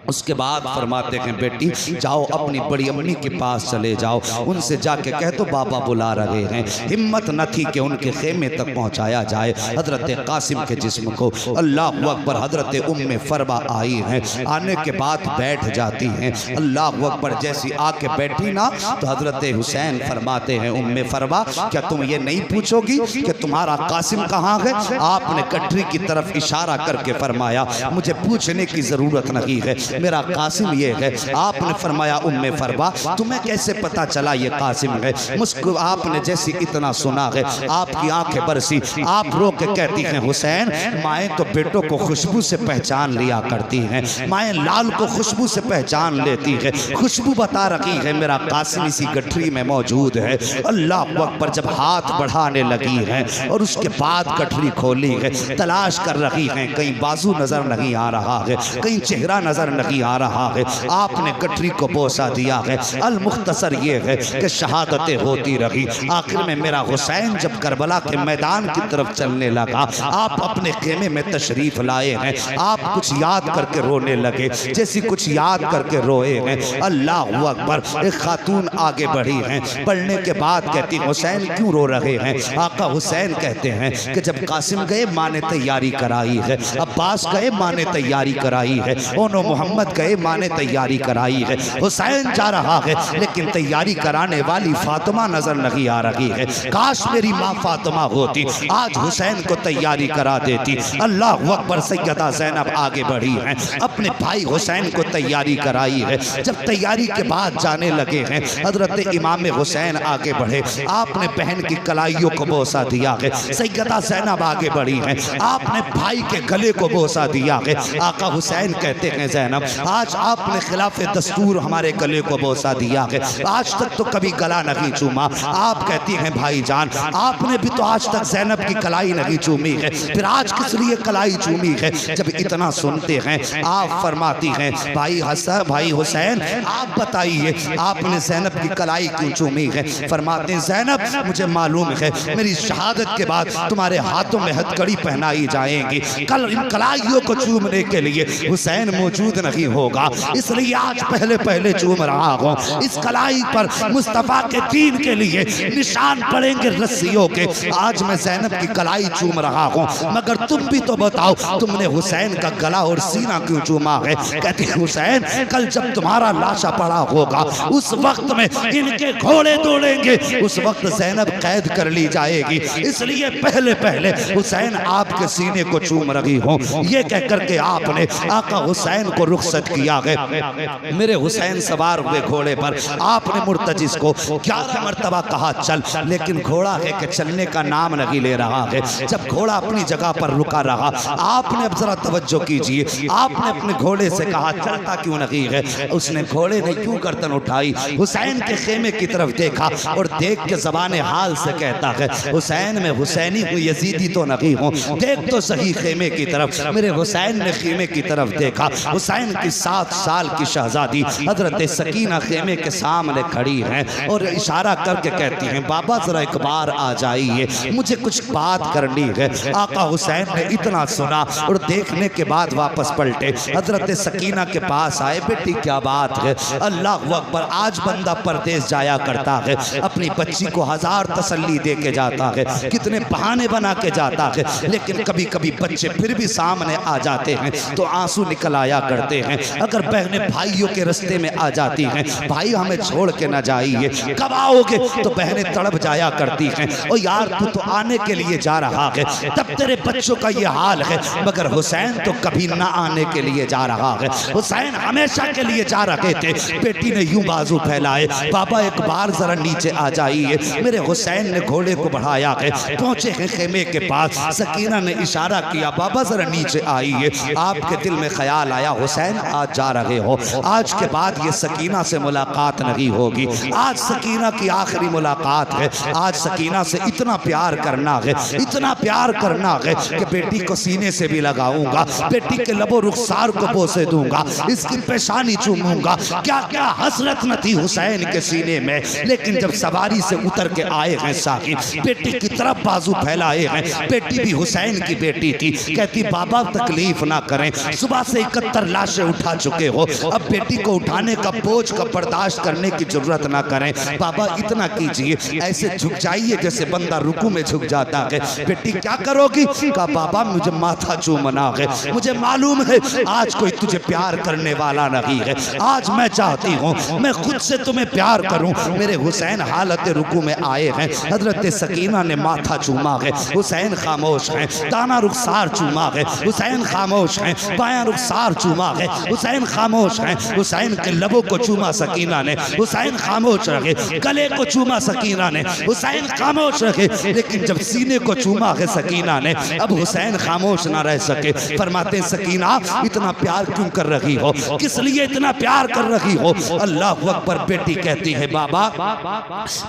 उसके बाद फरमाते हैं बेटी जाओ अपनी बड़ी अम्मी के पास चले जाओ, उनसे जाके कह दो बाबा बुला रहे हैं। हिम्मत न थी कि उनके खेमे तक पहुंचाया जाए हजरत कासिम के जिस्म को। अल्लाह अकबर। हजरत उम्मे फरवा आई हैं, आने के बाद बैठ जाती हैं। अल्लाह अकबर। जैसी आके बैठी ना तो हजरत हुसैन फरमाते हैं उम्मे फरवा क्या तुम ये नहीं पूछोगी कि तुम्हारा कासिम कहाँ है? आपने गठरी की तरफ इशारा करके फरमाया मुझे पूछने की जरूरत नहीं है, मेरा कासिम ये है। आपने फरमाया उम्मे फरवा तुम्हें कैसे पता चला ये कासिम है? मुस्कुर आपने जैसी इतना सुना है आपकी आंखें बरसी, आप रो के कहती हैं हुसैन माएँ तो बेटों को खुशबू से पहचान लिया करती हैं, माएँ लाल को खुशबू से पहचान लेती है, खुशबू बता रही है मेरा कासिम इसी गठरी में मौजूद है। अल्लाह अकबर। जब हाथ बढ़ाने लगी है और उसके बाद गठरी खोली है, तलाश कर रही है, कहीं बाजू नजर नहीं आ रहा है, कहीं चेहरा नजर नहीं आ रहा है। आपने गठरी को बोसा दिया है। अल मुख्तसर ये है कि शहादतें होती रही, आखिर में मेरा हुसैन जब करबला के मैदान की तरफ चलने लगा आप अपने खेमे में तशरीफ लाए हैं, आप कुछ याद करके रोने लगे, जैसी कुछ याद करके रोए हैं। अल्लाह अकबर। एक खातून आगे बढ़ी हैं, पढ़ने के बाद कहती हुसैन क्यों रो रहे हैं? आका हुसैन कहते हैं कि जब कासिम गए माँ ने तैयारी कराई है, अब्बास गए माँ ने तैयारी कराई है, ओनो मोहम्मद गए माँ ने तैयारी कराई है, हुसैन जा रहा है लेकिन तैयारी कराने वाली फातिमा नजर नहीं आ रही है। काश मेरी माँ फातिमा होती आज हुसैन को तैयारी करा देती। अल्लाह अकबर। सैयदा ज़ैनब आगे बढ़ी हैं, अपने भाई हुसैन को तैयारी कराई है। जब तैयारी के बाद जाने लगे हैं हजरत इमाम हुसैन आगे बढ़े, आपने बहन की कलाइयों को बोसा दिया है। सैयदा ज़ैनब आगे बढ़ी हैं, आपने भाई के गले को बोसा दिया है। आका हुसैन कहते हैं ज़ैनब आज आपने खिलाफ दस्तूर हमारे गले को बोसा दिया है, आज तक तो कभी गला नहीं चूमा। आप कहती हैं भाईजान आपने भी तो आज तक ज़ैनब की कलाई नहीं चूमी है, फिर आज किस लिए कलाई चूमी है? जब इतना सुनते हैं आप फरमाती हैं भाई हसन भाई हुसैन आप बताइए आपने ज़ैनब की कलाई क्यों चूमी है? फरमाते हैं ज़ैनब मुझे मालूम है मेरी शहादत के बाद तुम्हारे हाथों में हथकड़ी पहनाई जाएंगी, कल इन कलाइयों को चूमने के लिए हुसैन मौजूद नहीं होगा, इसलिए आज पहले पहले चूम रहा हूँ। इस कलाई पर मुस्तफ़ा के दीन के लिए निशान पड़ेंगे रस्सियों के, आज मैं ज़ैनब की कलाई चूम रहा हूँ। मगर तुम भी तो बताओ तुमने हुसैन का गला और सीना क्यों चूमा है? कहते हैं हुसैन कल जब तुम्हारा लाशा पड़ा होगा उस वक्त में इनके घोड़े दौड़ेंगे, उस वक्त ज़ैनब कैद कर ली जाएगी, इसलिए पहले पहले हुसैन आपके सीने को चूम रही हूँ। ये कह करके आपने आका हुसैन को रुखसत किया है। मेरे हुसैन सवार हुए घोड़े पर, आपने मुर्तजिस को 11 मरतबा कहा चल, लेकिन घोड़ा है कि चलने का नाम नहीं ले रहा है। जब घोड़ा अपनी जगह पर रुका रहा आपने अब जरा तवज्जो कीजिए, आपने अपने घोड़े से कहा चलता क्यों नहीं है? उसने घोड़े ने क्यों गर्दन उठाई, हुसैन के खेमे की तरफ देखा और देख के ज़बाने हाल से कहता है हुसैन में हुसैनी हूँ यजीदी तो नहीं हूँ, देख तो सही खेमे की तरफ। मेरे हुसैन ने खेमे की तरफ देखा, हुसैन की 7 साल की शहजादी हजरत सकीना खेमे के सामने खड़ी हैं और इशारा करके कहती हैं बाबा जरा एक बार आ जाइए, मुझे कुछ बात करनी है। आका हुसैन ने इतना सुना और देखने के बाद वापस पलटे, हजरत सकीना के पास आए, बेटी क्या बात है? अल्लाह अकबर। आज बंदा परदेश जाया करता है, अपनी बच्ची को 1000 तसल्ली दे के जाता है, कितने बहाने बना के जाता है, लेकिन कभी कभी बच्चे फिर भी सामने आ जाते हैं तो आंसू निकल आया करते हैं। अगर बहनें भाइयों के रास्ते में आ जाती हैं भाई हमें छोड़ के ना जाइए, कब आओगे? तो बहनें तड़प जाया करती हैं और यार तू तो आने के लिए जा रहा है, तब तेरे बच्चों का ये हाल है। मगर हुसैन तो कभी ना आने के लिए जा रहा है, हुसैन हमेशा के लिए जा रहे थे। बेटी ने यूं बाजू फैलाए, बाबा एक बार जरा नीचे आ जाइए। मेरे हुसैन ने घोड़े को बढ़ाया है, पहुंचे हैं खेमे के पास, सकीना ने इशारा किया बाबा जरा नीचे आइए। आपके दिल में ख्याल आया हुसैन आज जा रहे हो, आज के बाद ये सकीना से मुलाकात नहीं होगी। आज सकीना की आखिरी मुलाकात है। आज सकीना से इतना प्यार करना है, इतना प्यार करना है कि बेटी को सीने से भी लगाऊंगा, बेटी के लबो रुखसार को बोसे दूंगा, इसकी पेशानी चूमूंगा। क्या क्या हसरत न थी हुसैन के सीने में। लेकिन जब सवारी से उतर के आए हैं साहिब, बेटी की तरफ बाजू फैलाए हैं। बेटी भी हुसैन की बेटी थी। कहती बाबा तकलीफ ना करें, सुबह से 71 लाशें उठा चुके हो, अब बेटी को उठाने का बोझ का बर्दाश्त करने की जरूरत ना करें। बाबा इतना कीजिए, ऐसे झुक जाइए जैसे बंदा रुकू में झुक जाता है। बेटी क्या करोगी? कहा बाबा मुझे माथा चूमना है, मुझे मालूम है आज कोई तुझे प्यार करने वाला नहीं है। आज मैं चाहती हूँ मैं खुद से तुम्हें प्यार करूँ। मेरे हुसैन हालत रुकू में आए हैं। हजरत सकीना ने माथा चूमा है, हुसैन खामोश हैं। दाना रुखसार चूमा है, हुसैन खामोश हैं। बायां रुखसार चूमा है, हुसैन खामोश हैं। हुसैन के लबों को चूमा सकीना ने, हुसैन खामोश रहे। गले को चूमा सकीना ने, हुसैन खामोश रहे। लेकिन जब सीने को चूमा है सकीना ने, अब हुसैन खामोश ना रह सके। फरमाते सकीना इतना प्यार क्यों कर रही हो, किस लिए इतना प्यार कर रही हो? अल्लाह अकबर। बेटी कहती है बाबा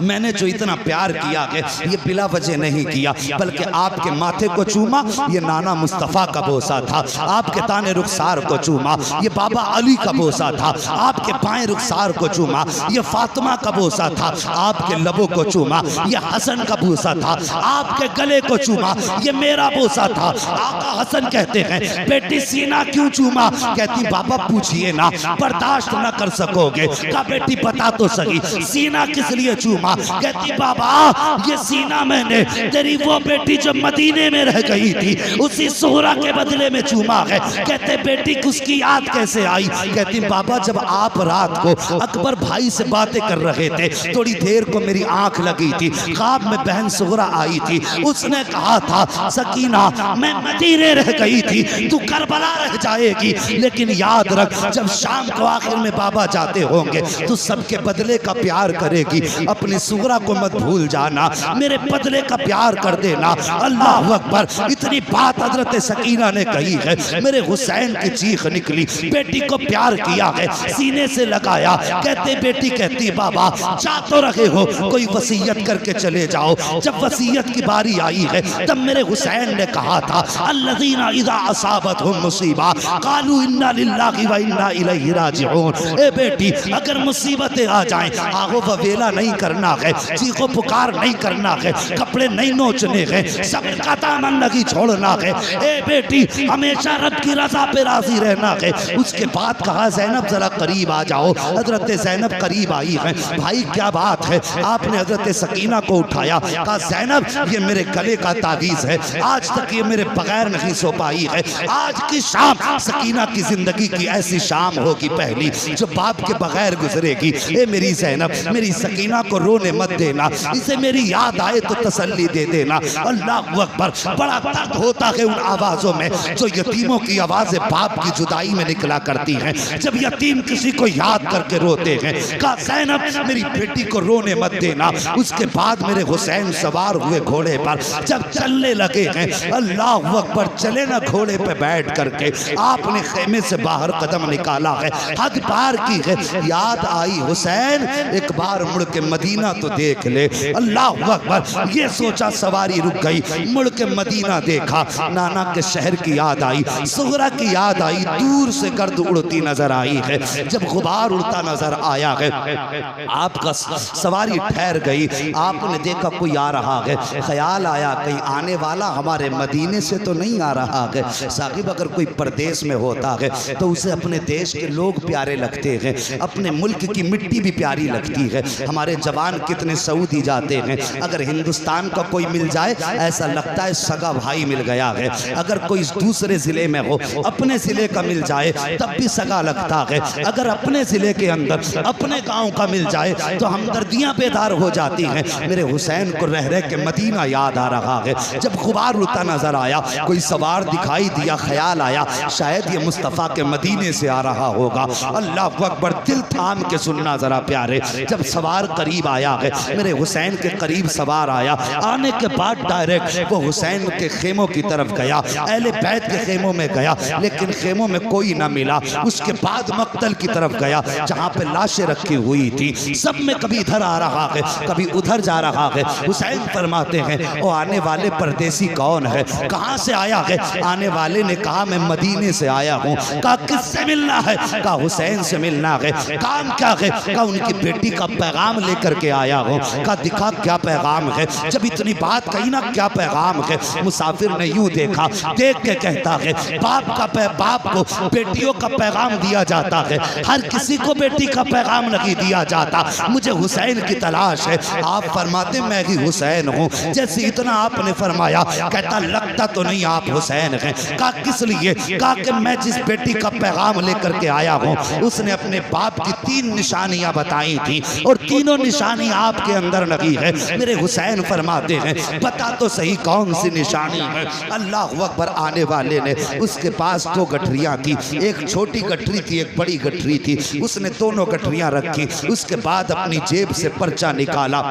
मैंने जो इतना प्यार किया है ये बिला वजह नहीं किया, बल्कि आपके माथे को चूमा ये नाना मुस्तफ़ा का बोसा था, आपके ताने रुखसार को चूमा ये बाबा अली का बोसा था, आपके बाएं रुखसार को चूमा ये फातिमा का बोसा था, आपके लबों को चूमा ये हसन का बोसा था, आपके गले को चूमा ये मेरा बोसा था। आका हसन कहते हैं बेटी सीना क्यों चूमा? कहती बाबा पूछिए ना, बर्दाश्त न कर सकोगे। का बेटी बता तो सही सीना किस लिए चूमा? कहती बाबा ये सीना मैंने तेरी वो बेटी जो मदीने में रह गई थी उसी सोहरा के बदले में चूमा है। कहते बेटी उसकी याद कैसे आई? कहती बाबा जब आप रात को अकबर भाई से बातें कर रहे थे, थोड़ी देर को मेरी आंख लगी थी, ख्वाब में बहन सोहरा आई थी, उसने कहा था सकीना मैं मदीने रह गई थी, तू करबला रह जाएगी, लेकिन याद रख जब शाम को आखिर में बाबा जाते होंगे तो सबके बदले का प्यार करेगी, अपनी सोहरा को मत भूल जाना, मेरे बदले का प्यार कर देना। अल्लाह अकबर। इतनी बात हजरत सकीना ने कही है, मेरे हुसैन की चीख निकली। बेटी को प्यार किया है, सीने से लगाया। कहते बेटी कहती बाबा जा तो रहे हो, कोई वसीयत करके चले जाओ। जब वसीयत की बारी आई है तब मेरे हुसैन ने कहा था अल्लज़ीना इज़ा असाबतहुम मुसीबा क़ालू इन्ना लिल्लाहि व इन्ना इलैहि राजिऊन। ए बेटी अगर मुसीबतें आ जाएं, आगो ववेला नहीं करना है, चीखो पुकार नहीं करना है, कपड़े नहीं नोचने हैं, सब्र का दामन नहीं छोड़ना है। ए बेटी हमेशा रब की रजा पे राजी रहना है। उसके बाद कहा ज़ैनब जरा करीब आ जाओ। हजरत ज़ैनब करीब आई है। भाई क्या बात है? आपने हजरत सकीना को उठाया, कहा ज़ैनब ये मेरे गले का तावीज़ है, आज तक ये मेरे बगैर नहीं सो पाई है। आज की शाम सकीना की जिंदगी की ऐसी शाम होगी पहली जो बाप के बगैर गुजरेगी। ए मेरी ज़ैनब मेरी सकीना को रोने मत देना, इसे मेरी याद आए तो तसल्ली दे देना। अल्लाह अकबर। बड़ा दर्द होता है उन आवाज़ों में जो यतीमों की आवाज़ें बाप की जुदाई में निकला करती हैं, जब यतीम किसी को याद करके रोते हैं। कहा ज़ैनब मेरी बेटी को रोने मत देना। उसके बाद मेरे हुसैन सवार हुए घोड़े पर, जब चलने लगे हैं अल्लाह अकबर, चले ना घोड़े पे बैठ करके आपने खेमे से बाहर कदम निकाला है, हद पार की है। याद आई हुसैन एक बार मुड़ के मदीना तो देख ले। अल्लाह अकबर। ये सोचा सवारी रुक गई, मुड़ के मदीना देखा, नाना के शहर की याद आई, सोहरा की याद आई, दूर से गर्द उड़ती नजर आई है। जब गुबार उड़ता नजर आया है आपका सवारी ठहर गई, आपने देखा कोई आ रहा है, ख्याल आया कहीं आने वाला हमारे मदीने से तो नहीं आ रहा है। साहिब अगर कोई परदेश में होता है तो उसे अपने देश के लोग प्यारे लगते हैं, अपने मुल्क की मिट्टी भी प्यारी लगती है। हमारे जवान कितने सऊदी जाते हैं, अगर हिंदुस्तान का कोई मिल जाए ऐसा लगता है सगा भाई मिल गया है। अगर कोई दूसरे ज़िले में हो, अपने ज़िले का मिल जाए तब भी सगा लगता है। अगर अपने ज़िले के अंदर अपने गांव का मिल जाए तो हमदर्दियाँ बेदार हो जाती हैं। मेरे हुसैन को रह रह के मदीना याद आ रहा है। जब गुबार उड़ता नजर आया, कोई सवार दिखाई दिया, ख्याल आया शायद ये मुस्तफ़ा के मदीने से आ रहा होगा। अल्लाह अकबर। दिल थाम के सुनना जरा प्यारे, जब सवार करीब आया है, मेरे हुसैन के करीब सवार आया, आने के बाद डायरेक्ट वो हुसैन के खेमों की तरफ गया, अहले बैत के खेमों में गया, लेकिन खेमों में में कोई ना मिला। उसके बाद मक्तल की तरफ गया जहाँ पे लाशें रखी हुई थी। सब में कभी इधर आ रहा है, कभी उधर जा रहा है। हुसैन फरमाते हैं वो आने वाले परदेसी कौन है, कहाँ से आया है? आने वाले ने कहा मैं मदीने से आया हूँ। कहा किससे मिलना है? कहा हुसैन से मिलना है। काम क्या है? कहा उनकी बेटी का पैगाम लेकर के आया हूँ। कहा दिखा क्या पैगाम है? जब इतनी बात कही ना क्या पैगाम है, मुसाफिर ने यूं देखा, देख के कहता है बाप को बेटियों का पैगाम दिया जाता है, हर किसी को बेटी का पैगाम नहीं दिया जाता। मुझे हुसैन की तलाश है। आप फरमाते मैं ही हुसैन हूँ। जैसे इतना आपने फरमाया, कहता लगता तो नहीं आप हुसैन हैं। कहा किस लिए? कहा कि मैं जिस बेटी का पैगाम लेकर के आया हूँ उसने अपने बाप की 3 निशानियां बताई थी और तीनों निशानी आपके अंदर नहीं है। मेरे हुसैन फरमाते हैं बता तो सही कौन सी निशानी है? अल्लाह अकबर। आने वाले ने उसके पास 2 गठरियां थी, एक छोटी गठरी थी, एक बड़ी गठरी थी। उसने दोनों गठरियां रखी। उसके बाद अपनी जेब से पर्चा निकाला।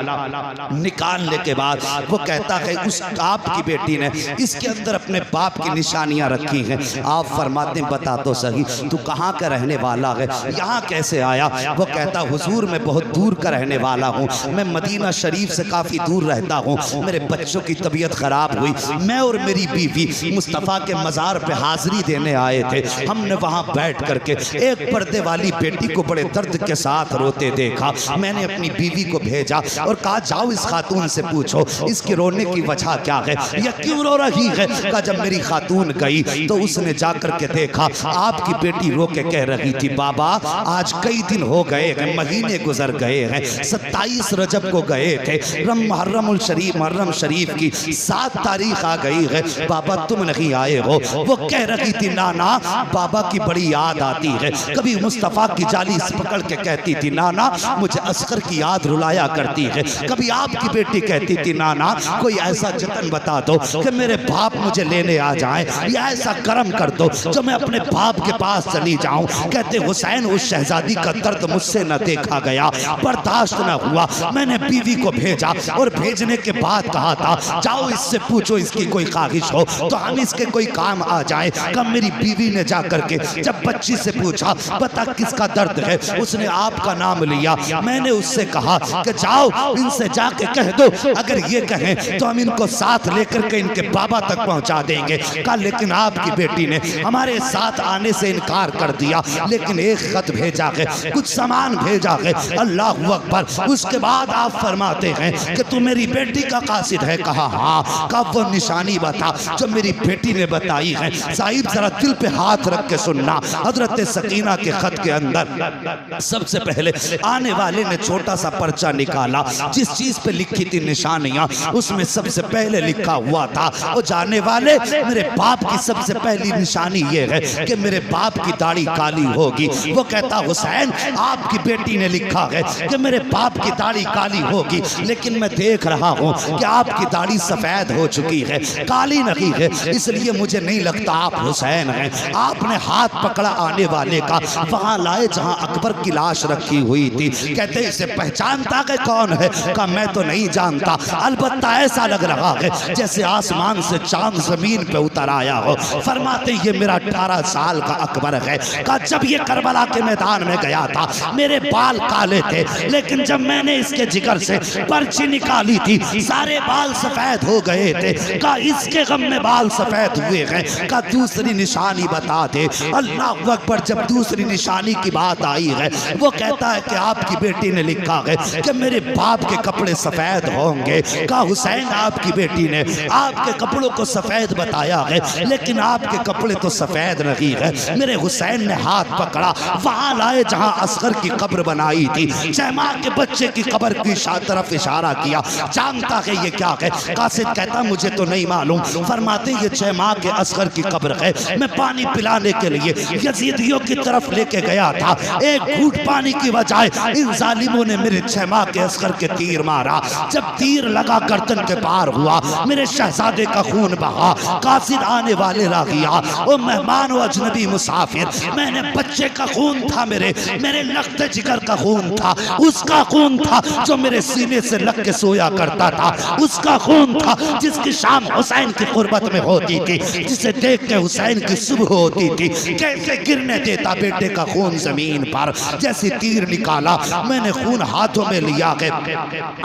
निकालने के बाद वो कहता है उस आपकी बेटी ने इसके अंदर अपने बाप की निशानियां रखी हैं। आप फरमाते बता तो सही तू कहाँ का रहने वाला है, यहाँ कैसे आया? वो कहता हुजूर मैं बहुत दूर का रहने वाला हूँ, मैं मदीना शरीफ से काफ़ी दूर रहता हूँ। मेरे बच्चों की तबीयत ख़राब हुई, मैं और मेरी बीवी मुस्तफ़ा के मज़ार पे हाज़िरी देने आए थे। हमने वहाँ बैठ करके एक पर्दे वाली बेटी को बड़े दर्द के साथ रोते देखा। मैंने अपनी बीवी को भेजा और कहा जाओ इस खातून से पूछो इसके रोने की वजह क्या है, यह क्यों रो रही है? कहा जब मेरी खातून गई तो उसने जाकर के देखा आपकी बेटी रो के कह रही थी बाबा आज कई दिन हो गए हैं, महीने गुजर गए हैं, 27 रजब को गए थे, मुहर्रम शरीफ की 7 तारीख आ गई है, बाबा तुम नहीं आए हो। वो कह रही थी नाना बाबा की बड़ी याद आती है। कभी मुस्तफ़ा की जाली पकड़ के कहती थी नाना मुझे असगर की याद रुलाया करती है। कभी आपकी बेटी कहती थी नाना कोई ऐसा जतन बता दो कि मेरे बाप मुझे लेने आ जाए, या ऐसा करम कर दो जो मैं अपने बाप के पास चली जाऊं। कहते हुसैन उस शहजादी का दर्द मुझसे न देखा गया, बर्दाश्त न हुआ। मैंने बीवी को भेजा और भेजने के बाद कहा था जाओ इससे पूछो इसकी कोई ख्वाहिश हो तो हम इसके कोई काम आ जाए। कब मेरी बीवी ने जाकर के जब बच्ची से पूछा बता किसका दर्द है, उसने आपका नाम लिया। मैंने उससे कहा कि जाओ इनसे जाके कह दो अगर ये कहें तो हम इनको साथ लेकर के इनके बाबा तक पहुंचा देंगे। कहा लेकिन आपकी बेटी ने हमारे साथ आने से इनकार कर दिया, लेकिन एक खत भेजा है, कुछ सामान भेजा है। अल्लाह अकबर। उसके बाद आप फरमाते हैं कि तू मेरी बेटी का कासिद है? कहा हाँ। कब वो निशानी बता जो मेरी बेटी ने बताई है। साहिब जरा दिल पे हाथ रख के सुनना। हजरत सकीना के खत के अंदर सबसे पहले आने वाले ने छोटा सा पर्चा निकाला, जिस चीज पे लिखी थी निशानियां उसमें सबसे पहले लिखा हुआ था वो जाने वाले मेरे बाप की सबसे पहली निशानी ये है कि मेरे बाप की दाढ़ी काली होगी। वो कहता हुसैन आपकी बेटी ने लिखा है कि मेरे बाप की दाढ़ी काली होगी, लेकिन मैं देख रहा हूँ कि आपकी दाढ़ी सफेद हो चुकी है, काली नहीं है, इसलिए मुझे नहीं लगता आप हुसैन हैं। आपने हाथ पकड़ा आने वाले का, वहां लाए जहां अकबर की लाश रखी हुई थी। कहते इसे पहचानता है कौन है? कहा मैं तो नहीं जानता, अलबत्ता ऐसा लग रहा है जैसे आसमान से चांद जमीन पे उतर आया हो। फरमाते ये मेरा 18 साल का अकबर है। कहा जब ये करबला के मैदान में गया था मेरे बाल काले थे, लेकिन जब मैंने इसके जिगर से पर्ची निकाली थी सारे बाल सफेद हो गए थे। कहा इसके गम में बाल सफेद हुए हैं। कहा दूसरी निशानी बता दे। अल्लाह अकबर। जब दूसरी निशानी की बात आई है वो कहता है कि आपकी बेटी ने लिखा है कि मेरे बाप के कपड़े सफेद होंगे। कहा हुसैन आपकी बेटी ने आपके कपड़ों को सफेद बताया है, लेकिन आपके कपड़े तो सफेद नहीं है। मेरे हुसैन ने हाथ पकड़ा, वहां लाए जहां असगर की कब्र बनाई थी, चैमा के बच्चे की कब्र की तरफ इशारा किया। जानता है ये क्या है? कासिद कहता मुझे तो नहीं मालूम। फरमाते ये 6 माह के असगर की कब्र है। मैं पानी पिलाने के लिए यजीदियों की तरफ लेके गया था, एक घूंट पानी की बजाय इन जालिमों ने मेरे 6 माह के असगर के तीर मारा। जब तीर लगा गर्दन के पार हुआ, मेरे शहजादे का खून बहा। कासिद आने वाले रागिया ओ मेहमान व अजनबी मुसाफिर, मैंने बच्चे का खून था, मेरे लखते जिगर का खून था, उसका खून था जो मेरे सीने से लग के सोया करता था, उसका खून था जिसकी शाम हुसैन की कुर्बत में होती थी, जिसे देख के हुसैन की सुबह होती होती थी, कैसे गिरने देता बेटे का खून जमीन पर। जैसे तीर निकाला मैंने, खून हाथों में लिया है।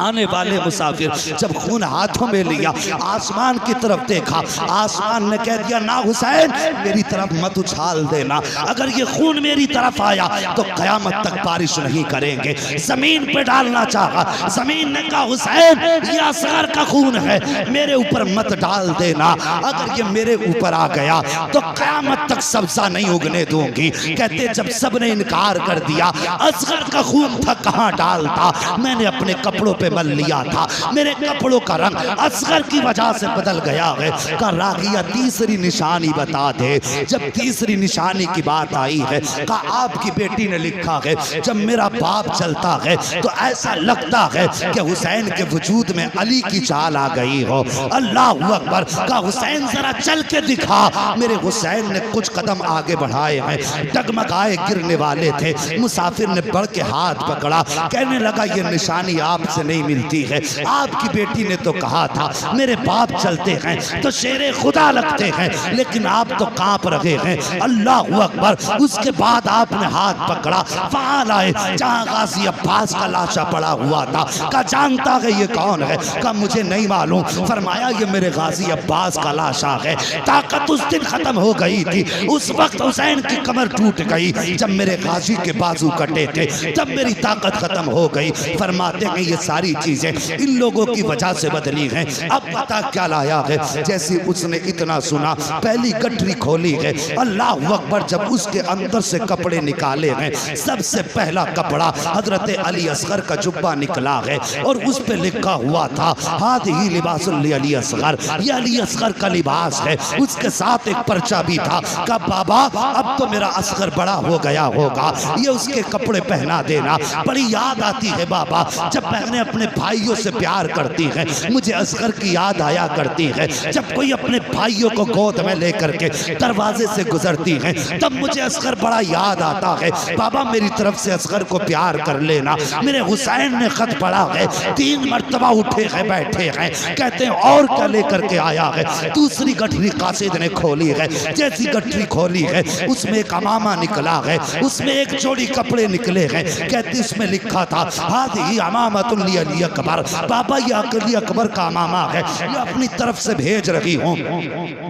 आने वाले मुसाफिर जब खून हाथों में लिया, आसमान की तरफ देखा, आसमान ने कह दिया ना हुसैन मेरी तरफ मत उछाल देना, अगर ये खून मेरी तरफ आया तो कयामत तक बारिश नहीं करेंगे। जमीन पे डालना चाहा, जमीन ने कहा हुसैन ये असगर का खून है, मेरे ऊपर मत डाल देना, अगर ये मेरे ऊपर आ गया तो कयामत तक सब्जा नहीं उगने दूंगी। कहते जब सबने इनकार कर दिया, असगर का खून था कहां डालता, मैंने अपने कपड़ों पे मल लिया था, मेरे कपड़ों का रंग असगर की वजह से बदल गया है। का रागिया तीसरी निशानी बता दे। जब तीसरी निशानी की बात आई है, कहा आपकी बेटी ने लिखा है जब मेरा बाप चलता है तो ऐसा लगता है कि हुसैन के वजूद में अली की चाल आ गई हो। अल्लाह अकबर। का हुसैन जरा चल के दिखा। मेरे हुसैन ने कुछ कदम आगे बढ़ाए हैं, डगमगाए गिरने वाले थे। मुसाफिर ने बढ़ के हाथ पकड़ा, कहने लगा ये निशानी आपसे नहीं मिलती है, आपकी बेटी ने तो कहा था मेरे बाप चलते हैं तो शेरे खुदा लगते हैं, लेकिन आप तो कांप रहे हैं। अल्लाह अकबर। उसके बाद आपने हाथ पकड़ा, वहां लाए जहां गाजी अब्बास का लाशा पड़ा हुआ था। का जानता है ये कौन है? का मुझे नहीं मालूम। फरमाया ये मेरे गाजी अब्बास का लाशा है। ताकत उस दिन खत्म हो गई थी, उस वक्त हुसैन की कमर टूट गई, जब मेरे गाजी के बाजू कटे थे तब मेरी ताकत खत्म हो गई। फरमाते हैं ये सारी चीजें इन लोगों की वजह से बदली हैं। अब पता क्या लाया है? जैसे उसने इतना सुना, पहली गठरी खोली है, अल्लाह अकबर। जब उसके अंदर से कपड़े निकाले हैं, सबसे पहला कपड़ा हजरत अली असगर का जुब्बा निकला है और उस पे लिखा हुआ था हादिही लिबासुल अली असगर, ये अली असगर का लिबास है। उसके साथ एक पर्चा भी था का बाबा अब तो मेरा असगर बड़ा हो गया होगा, ये उसके कपड़े पहना देना। बड़ी याद आती है बाबा, जब बहनें अपने भाइयों से प्यार करती हैं, मुझे असगर की याद आया करती है। जब कोई अपने भाइयों को गोद में लेकर के दरवाजे से गुजरती है तब मुझे असगर बड़ा याद आता है। बाबा मेरी तरफ से असगर को प्यार कर लेना। मेरे हुसैन ने खत पढ़ा है, 3 मरतबा उठे हैं बैठे हैं, कहते हैं और क्या लेकर के आया है? दूसरी गठरी कासिद ने खोली है, जैसी गठरी खोली है उसमें एक अमामा निकला है, उसमें एक जोड़ी कपड़े निकले हैं। कहते इसमें लिखा था हादिही अमामतुल अली अकबर, बाबा ये अली अकबर का अमामा है, ये अपनी तरफ से भेज रही हूँ।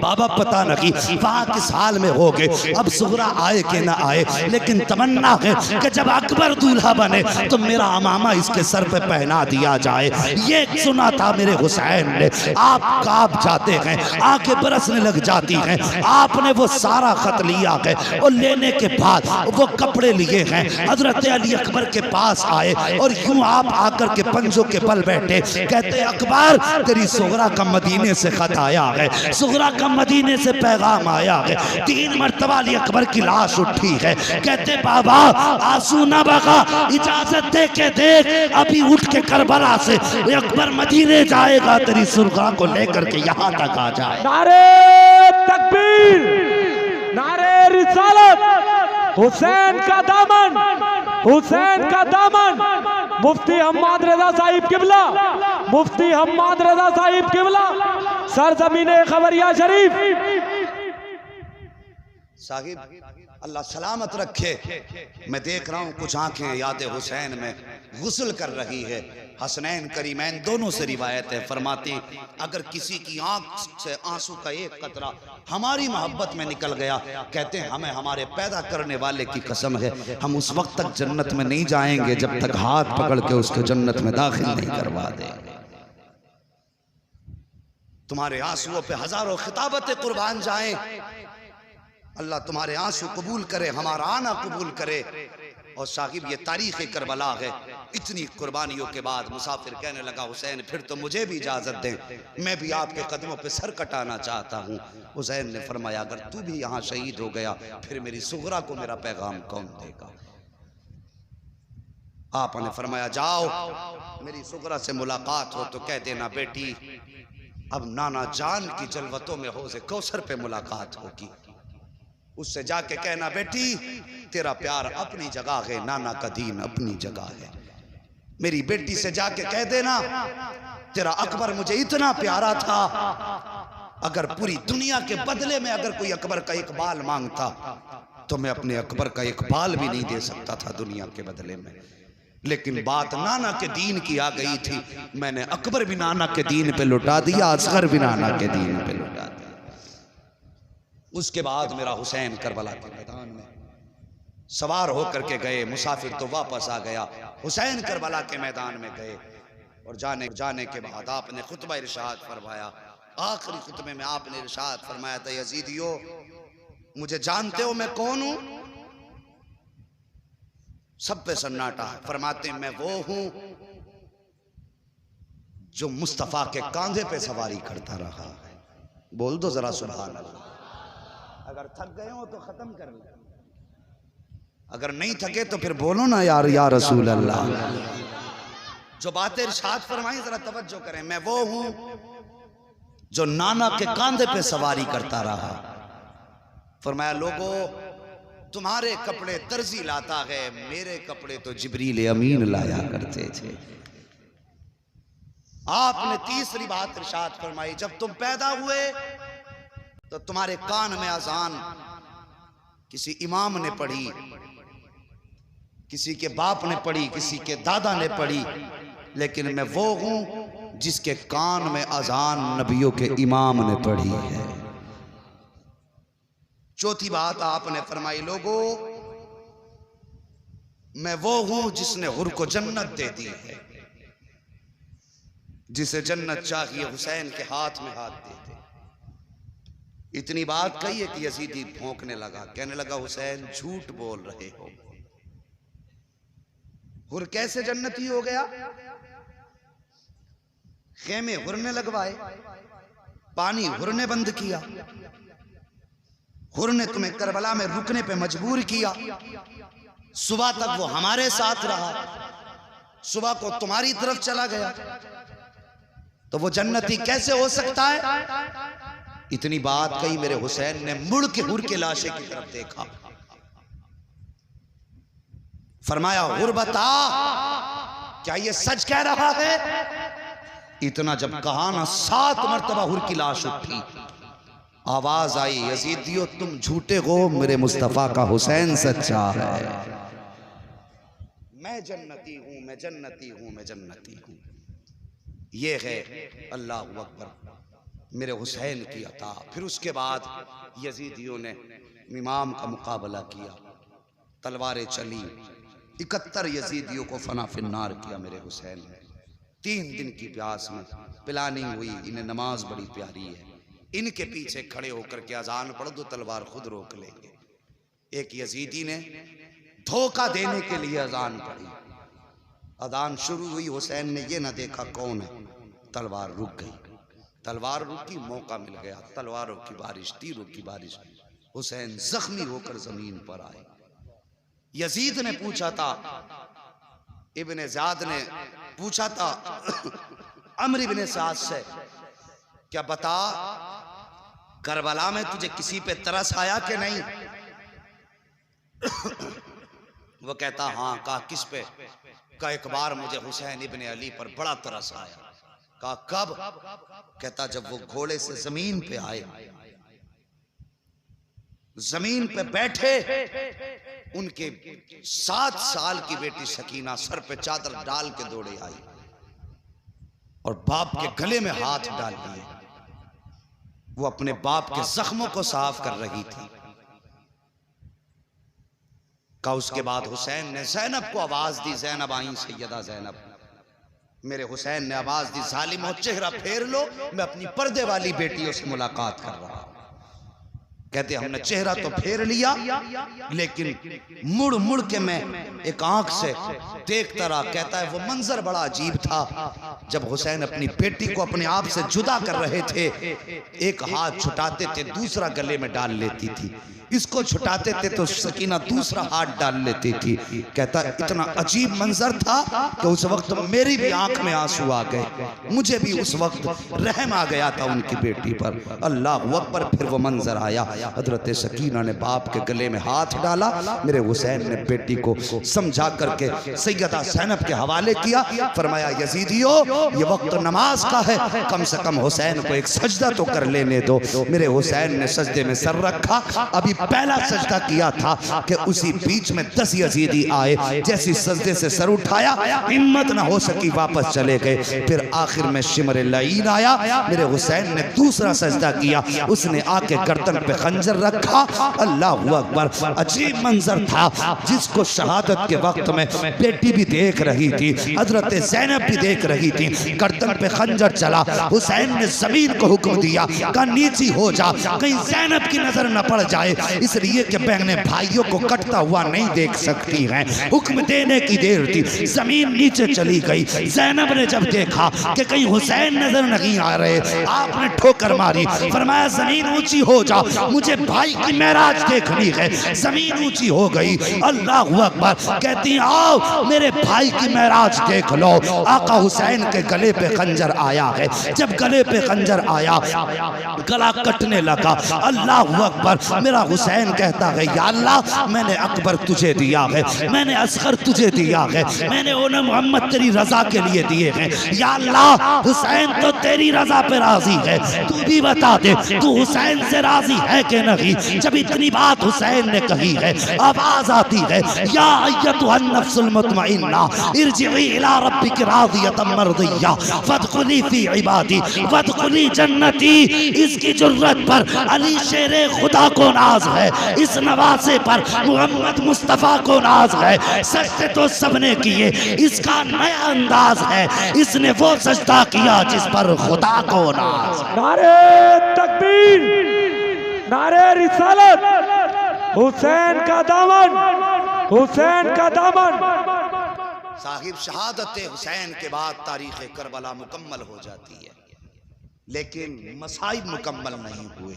बाबा पता नहीं वहाँ किस हाल में हो गए, अब सुगरा आए कि ना आए, लेकिन तमन्ना है कि जब अकबर दूल्हा बने तो मेरा अमामा इसके सर पे पहना दिया जाए। ये सुना था मेरे हुसैन ने। आप कांप जाते हैं, आंखें बरसने लग जाती हैं। आपने वो सारा खत लिया है और लेने के बाद वो कपड़े लिए हैं, हजरत अली अकबर के पास आए और यूं आप आकर के पंजों के बल बैठे। कहते अकबर तेरी सुगरा का मदीने से खत आया है, सुगरा का मदीने से पैगाम आया है। 3 मरतबा अली अकबर की लाश उठी है। कहते बाबा आंसू ना बगा, इजाजत दे के देख, अभी उठ के करबला से अकबर मदीने जाएगा, तेरी सुगरा को लेकर के यहाँ तक आ जाए। नारे तकबीर, नारे रिसालत, हुसैन का दामन, हुसैन का दामन। मुफ्ती हम्माद रजा साहिब किबला, मुफ्ती हम्माद रजा साहिब किबला, सरजमीने खबरिया शरीफ। साहिब अल्लाह सलामत रखे। मैं देख रहा हूँ कुछ आंखें याद हुसैन में गुस्ल कर रही है। हसनैन करीमैन दोनों से रिवायत है, फरमाती अगर किसी की आंख से आंसू का एक कतरा हमारी मोहब्बत में निकल गया, कहते हैं हमें हमारे पैदा करने वाले की कसम है हम उस वक्त तक जन्नत में नहीं जाएंगे जब तक हाथ पकड़ के उसको जन्नत में दाखिल नहीं करवा देंगे। तुम्हारे आंसुओं पे हजारों खिताबतें कुर्बान जाएं। अल्लाह तुम्हारे आंसू कबूल करे, हमारा आना कबूल करे। और साहिब ये तारीख करबला है। इतनी कुर्बानियों के बाद मुसाफिर कहने लगा हुसैन फिर तो मुझे भी इजाजत दें, मैं भी आपके कदमों पे सर कटाना चाहता हूँ। हुसैन ने फरमाया अगर तू भी यहाँ शहीद हो गया फिर मेरी सुगरा को मेरा पैगाम कौन देगा? आपने फरमाया जाओ मेरी सुगरा से मुलाकात हो तो कह देना बेटी अब नाना जान की जलवतों में हौज़े कौसर पे मुलाकात होगी। उससे जाके कहना बेटी तेरा प्यार अपनी जगह है, नाना का दीन अपनी जगह है। मेरी बेटी से जाके कह देना तेरा अकबर मुझे इतना प्यारा था अगर पूरी दुनिया के बदले में अगर कोई अकबर का एक बाल मांगता तो मैं अपने अकबर का एक बाल भी नहीं दे सकता था दुनिया के बदले में। लेकिन बात नाना के दीन की आ गई थी, मैंने अकबर भी नाना के दीन पे लुटा दिया, असगर भी नाना के दीन पे लुटा दिया। उसके बाद मेरा हुसैन करबला के मैदान में सवार होकर के गए, मुसाफिर तो वापस आ गया, हुसैन करबला के मैदान में गए और जाने के बाद आपने खुतबा इरशाद फरमाया। आखिरी खुतबे में आपने इरशाद फरमाया था, यजीदियो मुझे जानते हो मैं कौन हूं? सब पे सन्नाटा। फरमाते मैं वो हूं जो मुस्तफा के कांधे पे सवारी करता रहा है। बोल दो जरा सुभान अल्लाह। अगर थक गए हो तो खत्म कर लो, अगर नहीं थके तो फिर बोलो ना यार या रसूल अल्लाह। जो बातें इरशाद फरमाई जरा तवज्जो करें। मैं वो हूं जो नाना के कांधे पे सवारी करता रहा। फरमाया लोगों तुम्हारे कपड़े दर्जी लाता है, मेरे कपड़े तो जिब्रील अमीन लाया करते थे। आपने तीसरी बात इरशाद फरमाई, जब तुम पैदा हुए तो तुम्हारे कान में अजान किसी इमाम ने पढ़ी, किसी के बाप ने पढ़ी, किसी के दादा ने पढ़ी, लेकिन मैं वो हूं जिसके कान में अजान नबियों के इमाम ने पढ़ी है। चौथी बात आपने फरमाई, लोगों मैं वो हूं जिसने हुर को जन्नत दे दी है। जिसे जन्नत चाहिए हुसैन के हाथ में हाथ दे दे। इतनी बात कही है कि यजीदी भौंकने लगा, कहने लगा हुसैन झूठ बोल रहे हो। हुर कैसे जन्नती हो गया? खेमे हुर ने लगवाए, पानी हुर ने बंद किया, हुर ने तुम्हें करबला में रुकने पे मजबूर किया। सुबह तक वो हमारे साथ रहा, सुबह को तुम्हारी तरफ चला गया, तो वो जन्नती कैसे हो सकता है? इतनी बात कही, मेरे हुसैन ने मुड़ के हुर के लाशे की तरफ देखा, फरमाया हुर बता क्या ये सच कह रहा है? इतना जब कहा ना, 7 मरतबा हुर की लाश उठी। आवाज आई, यजीदियो तुम झूठे हो, मेरे मुस्तफा का हुसैन सच्चा है। मैं जन्नती हूं, मैं जन्नती हूं, मैं जन्नती हूं। ये है अल्लाहु अकबर मेरे हुसैन की अता। फिर उसके बाद यजीदियों ने इमाम का मुकाबला किया, तलवारें चली, 71 यजीदियों को फना फिन्नार किया मेरे हुसैन ने। 3 दिन की प्यास में प्लानिंग हुई, इन्हें नमाज बड़ी प्यारी है, इनके पीछे खड़े होकर के अजान पढ़ दो, तलवार खुद रोक लेंगे। एक यजीदी ने धोखा देने के लिए अजान पढ़ी, अजान शुरू हुई, हुसैन ने ये ना देखा कौन है, तलवार रुक गई। तलवार रुकी, मौका मिल गया, तलवारों की बारिश, तीरों की बारिश। हुसैन जख्मी होकर जमीन पर आए। यजीद ने पूछा था, इब्ने ज़ियाद ने पूछा था अम्र इब्ने साद से, क्या बता करबला में तुझे किसी पे तरस आया कि नहीं? वो कहता हाँ। कहा किस पे? कहा एक बार मुझे हुसैन इब्ने अली पर बड़ा तरस आया। कहा कब? कहता जब वो घोड़े से जमीन पे आए, जमीन पे बैठे, उनके 7 साल की बेटी सकीना सर पे चादर डाल के दौड़े आई और बाप के गले में हाथ डाल दिए। वो अपने बाप के जख्मों को साफ कर रही थी। का उसके बाद हुसैन ने जैनब को आवाज दी, जैनब आई सैयदा जैनब। मेरे हुसैन ने आवाज दी, जालिमो चेहरा फेर लो, मैं अपनी पर्दे वाली बेटियों से मुलाकात कर रहा हूं। कहते हमने चेहरा तो फेर लिया, लेकिन मुड़ मुड़ के मैं एक आंख से देखता रहा। कहता है वो मंजर बड़ा अजीब था, जब हुसैन अपनी बेटी को अपने आप से जुदा कर रहे थे, एक हाथ छुटाते थे, दूसरा गले में डाल लेती थी। इसको छुटाते थे तो सकीना दूसरा हाथ डाल लेती थी। कहता इतना अजीब मंजर था कि उस वक्त मेरी भी आंख में आंसू आ गए, मुझे भी उस वक्त रहम आ गया था उनकी बेटी पर। अल्लाह अकबर। फिर वो मंजर आया, हजरत सकीना ने बाप के गले में हाथ डाला, मेरे हुसैन ने बेटी को समझा करके सैयदा ज़ैनब के हवाले किया। फरमाया यजीदियो ये वक्त नमाज का है, कम से कम हुसैन को एक सजदा तो कर लेने दो। मेरे हुसैन ने सजदे में सर रखा, अभी पहला सजदा किया था कि उसी बीच में 10 यजीदी आए। जैसी सजदे से सर उठाया, हिम्मत ना हो सकी, वापस चले गए। फिर आखिर में शिमर लईन आया, मेरे हुसैन ने दूसरा सजदा किया, उसने आके गर्दन पे खंजर रखा। अल्लाह अकबर। अजीब मंजर था जिसको शहादत के वक्त में बेटी भी देख रही थी, हजरत ज़ैनब भी देख रही थी। गर्दन पे खंजर चला, हुसैन ने जमीन को हुक्म दिया का नीची हो जा, कहीं ज़ैनब की नजर न पड़ जाए, इसलिए कि बहने भाइयों को कटता हुआ नहीं देख सकती हैं। हुक्म देने की देर थी, जमीन नीचे चली गई। ज़ैनब ने जब देखा कि कहीं हुसैन नजर नहीं आ रहे, आपने ठोकर मारी, फरमाया जमीन ऊंची हो जा, मुझे भाई की मेराज देखनी है। जमीन ऊंची हो गई। अल्लाह अकबर। कहती आओ मेरे भाई की मेराज देख लो। आका हुसैन के गले पे खंजर आया है, जब गले पे खंजर आया गला कटने लगा। अल्लाह अकबर। मेरा हुसैन कहता है या अल्लाह मैंने अकबर तुझे दिया है, मैंने असगर तुझे दिया है, मैंने उन्हें मोहम्मद तेरी रजा के लिए दिए हैं। या अल्लाह हुसैन तो तेरी रजा पे राजी है, तू भी बता दे तू हुसैन से राजी है कि नहीं। जब इतनी बात हुसैन ने कही है, आवाज आती है या अय्यतुहन नफ्सुल मुतमइन्ना इरजिई इला रब्बिक रादियतम मर्दिया फदखुली फी इबादी फदखुली जन्नती। इसकी जुर्रत पर अली शेरे खुदा को नाज है, इस नवासे पर मोहम्मद मुस्तफा को नाज है। सजदे तो सबने किए, इसका नया अंदाज है, इसने वो सजदा किया जिस पर खुदा को नाज। नारे तकबीर, नारे रिसालत, हुसैन का दामन, हुसैन का दामन। साहिब शहादत हुसैन के बाद तारीख करबला मुकम्मल हो जाती है, लेकिन मसाइब मुकम्मल नहीं हुए,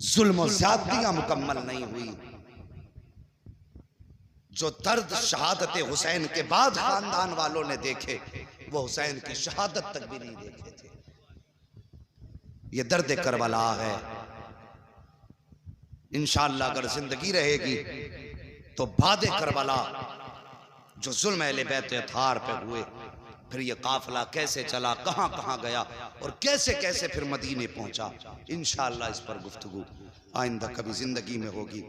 जुल्म और ज़्यादतियां मुकम्मल नहीं हुई। जो दर्द शहादत हुसैन के बाद खानदान वालों ने देखे, वो हुसैन की शहादत तक भी नहीं देखे थे। ये दर्द करबला है। इंशाअल्लाह अगर जिंदगी रहेगी तो बादे करबला जो जुल्म अहले बैत अतार पे हुए, फिर ये काफिला कैसे चला, कहां कहां गया और कैसे कैसे फिर मदीने पहुंचा, इंशाअल्लाह इस पर गुफ्तगू आइंदा कभी जिंदगी में होगी।